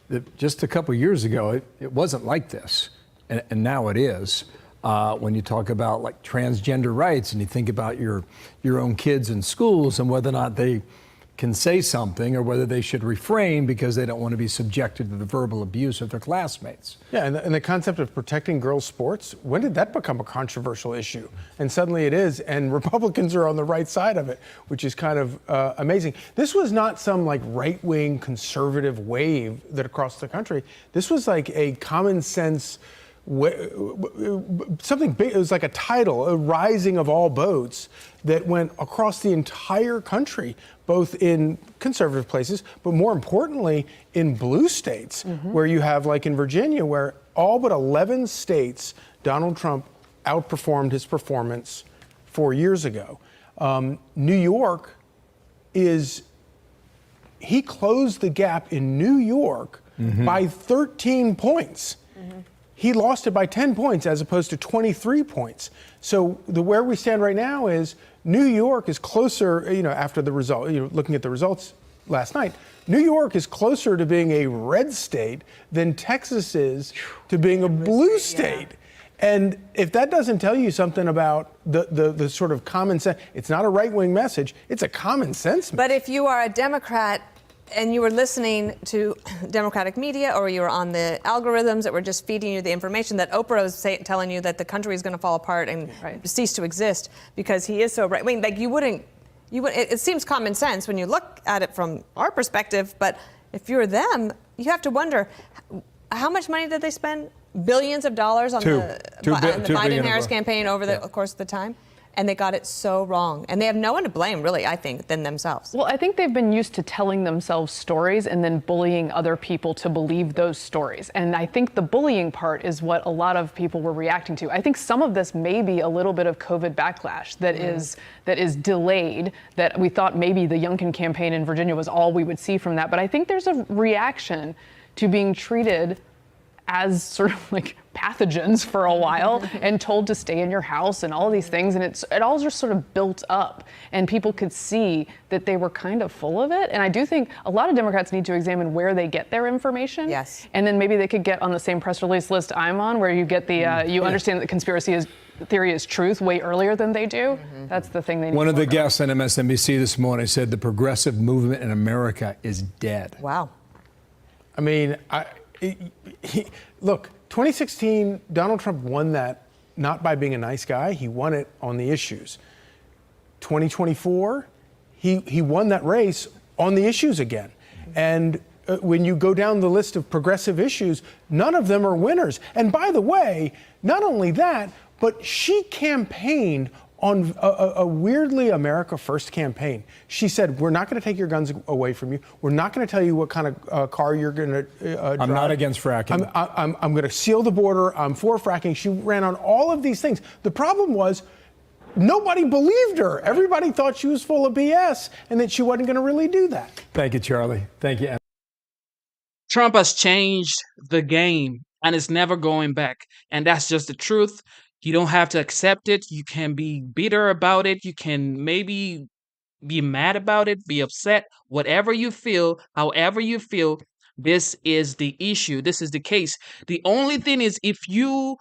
that just a couple years ago, it wasn't like this. And now it is. When you talk about like transgender rights and you think about your own kids in schools and whether or not they can say something or whether they should refrain because they don't want to be subjected to the verbal abuse of their classmates. Yeah, and the concept of protecting girls' sports, when did that become a controversial issue? And suddenly it is, and Republicans are on the right side of it, which is kind of amazing. This was not some like right-wing conservative wave that across the country. This was like a common sense something big. It was like a tidal, a rising of all boats that went across the entire country, both in conservative places, but more importantly, in blue states, where you have, like in Virginia, where all but 11 states, Donald Trump outperformed his performance 4 years ago. New York he closed the gap in New York by 13 points. He lost it by 10 points as opposed to 23 points. So where we stand right now is New York is closer, after the result, looking at the results last night, New York is closer to being a red state than Texas is to being a blue state. Yeah. And if that doesn't tell you something about the sort of common sense, it's not a right-wing message, it's a common sense message. But if you are a Democrat and you were listening to Democratic media or you were on the algorithms that were just feeding you the information that Oprah was telling you that the country is going to fall apart and cease to exist because he is so right. I mean, like you wouldn't, it seems common sense when you look at it from our perspective, but if you're them, you have to wonder, how much money did they spend? Billions of dollars on the Biden-Harris campaign over the course of the time? And they got it so wrong. And they have no one to blame, really, I think, than themselves. Well, I think they've been used to telling themselves stories and then bullying other people to believe those stories. And I think the bullying part is what a lot of people were reacting to. I think some of this may be a little bit of COVID backlash that is delayed, that we thought maybe the Youngkin campaign in Virginia was all we would see from that. But I think there's a reaction to being treated as sort of like pathogens for a while and told to stay in your house and all of these things. And it all just sort of built up, and people could see that they were kind of full of it. And I do think a lot of Democrats need to examine where they get their information. Yes. And then maybe they could get on the same press release list I'm on, where you get the, you understand that the conspiracy theory is truth way earlier than they do. That's the thing they need. One of the guests on MSNBC this morning said the progressive movement in America is dead. Wow. I mean, look, 2016, Donald Trump won that not by being a nice guy. He won it on the issues. 2024, he won that race on the issues again. And when you go down the list of progressive issues, none of them are winners. And by the way, not only that, but she campaigned on a weirdly America First campaign. She said, we're not going to take your guns away from you. We're not going to tell you what kind of car you're going to drive. I'm not against fracking. I'm going to seal the border. I'm for fracking. She ran on all of these things. The problem was nobody believed her. Everybody thought she was full of BS and that she wasn't going to really do that. Thank you, Charlie. Thank you. Trump has changed the game, and it's never going back. And that's just the truth. You don't have to accept it. You can be bitter about it. You can maybe be mad about it, be upset, whatever you feel, however you feel. This is the issue. This is the case. The only thing is, if you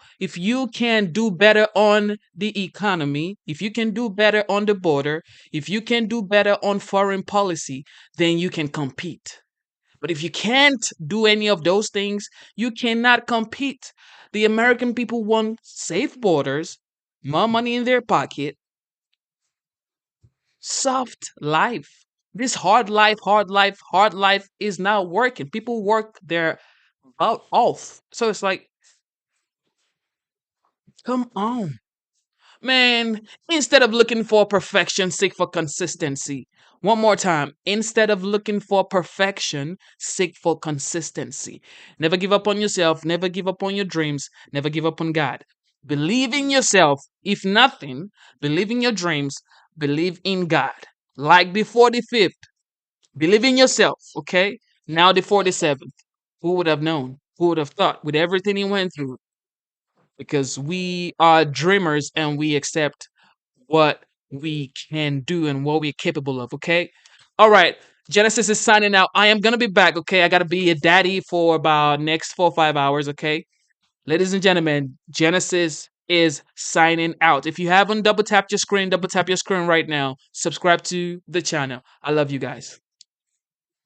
can do better on the economy, if you can do better on the border, if you can do better on foreign policy, then you can compete. But if you can't do any of those things, you cannot compete. The American people want safe borders, more money in their pocket, soft life. This hard life is not working. People work their butt off. So it's like, come on. Man, instead of looking for perfection, seek for consistency. One more time. Instead of looking for perfection, seek for consistency. Never give up on yourself. Never give up on your dreams. Never give up on God. Believe in yourself. If nothing, believe in your dreams. Believe in God. Like the 45th. Believe in yourself, okay? Now the 47th. Who would have known? Who would have thought with everything he went through? Because we are dreamers and we accept what we can do and what we're capable of, okay? All right, Genesis is signing out. I am going to be back, okay? I got to be a daddy for about next 4 or 5 hours, okay? Ladies and gentlemen, Genesis is signing out. If you haven't double tap your screen right now. Subscribe to the channel. I love you guys.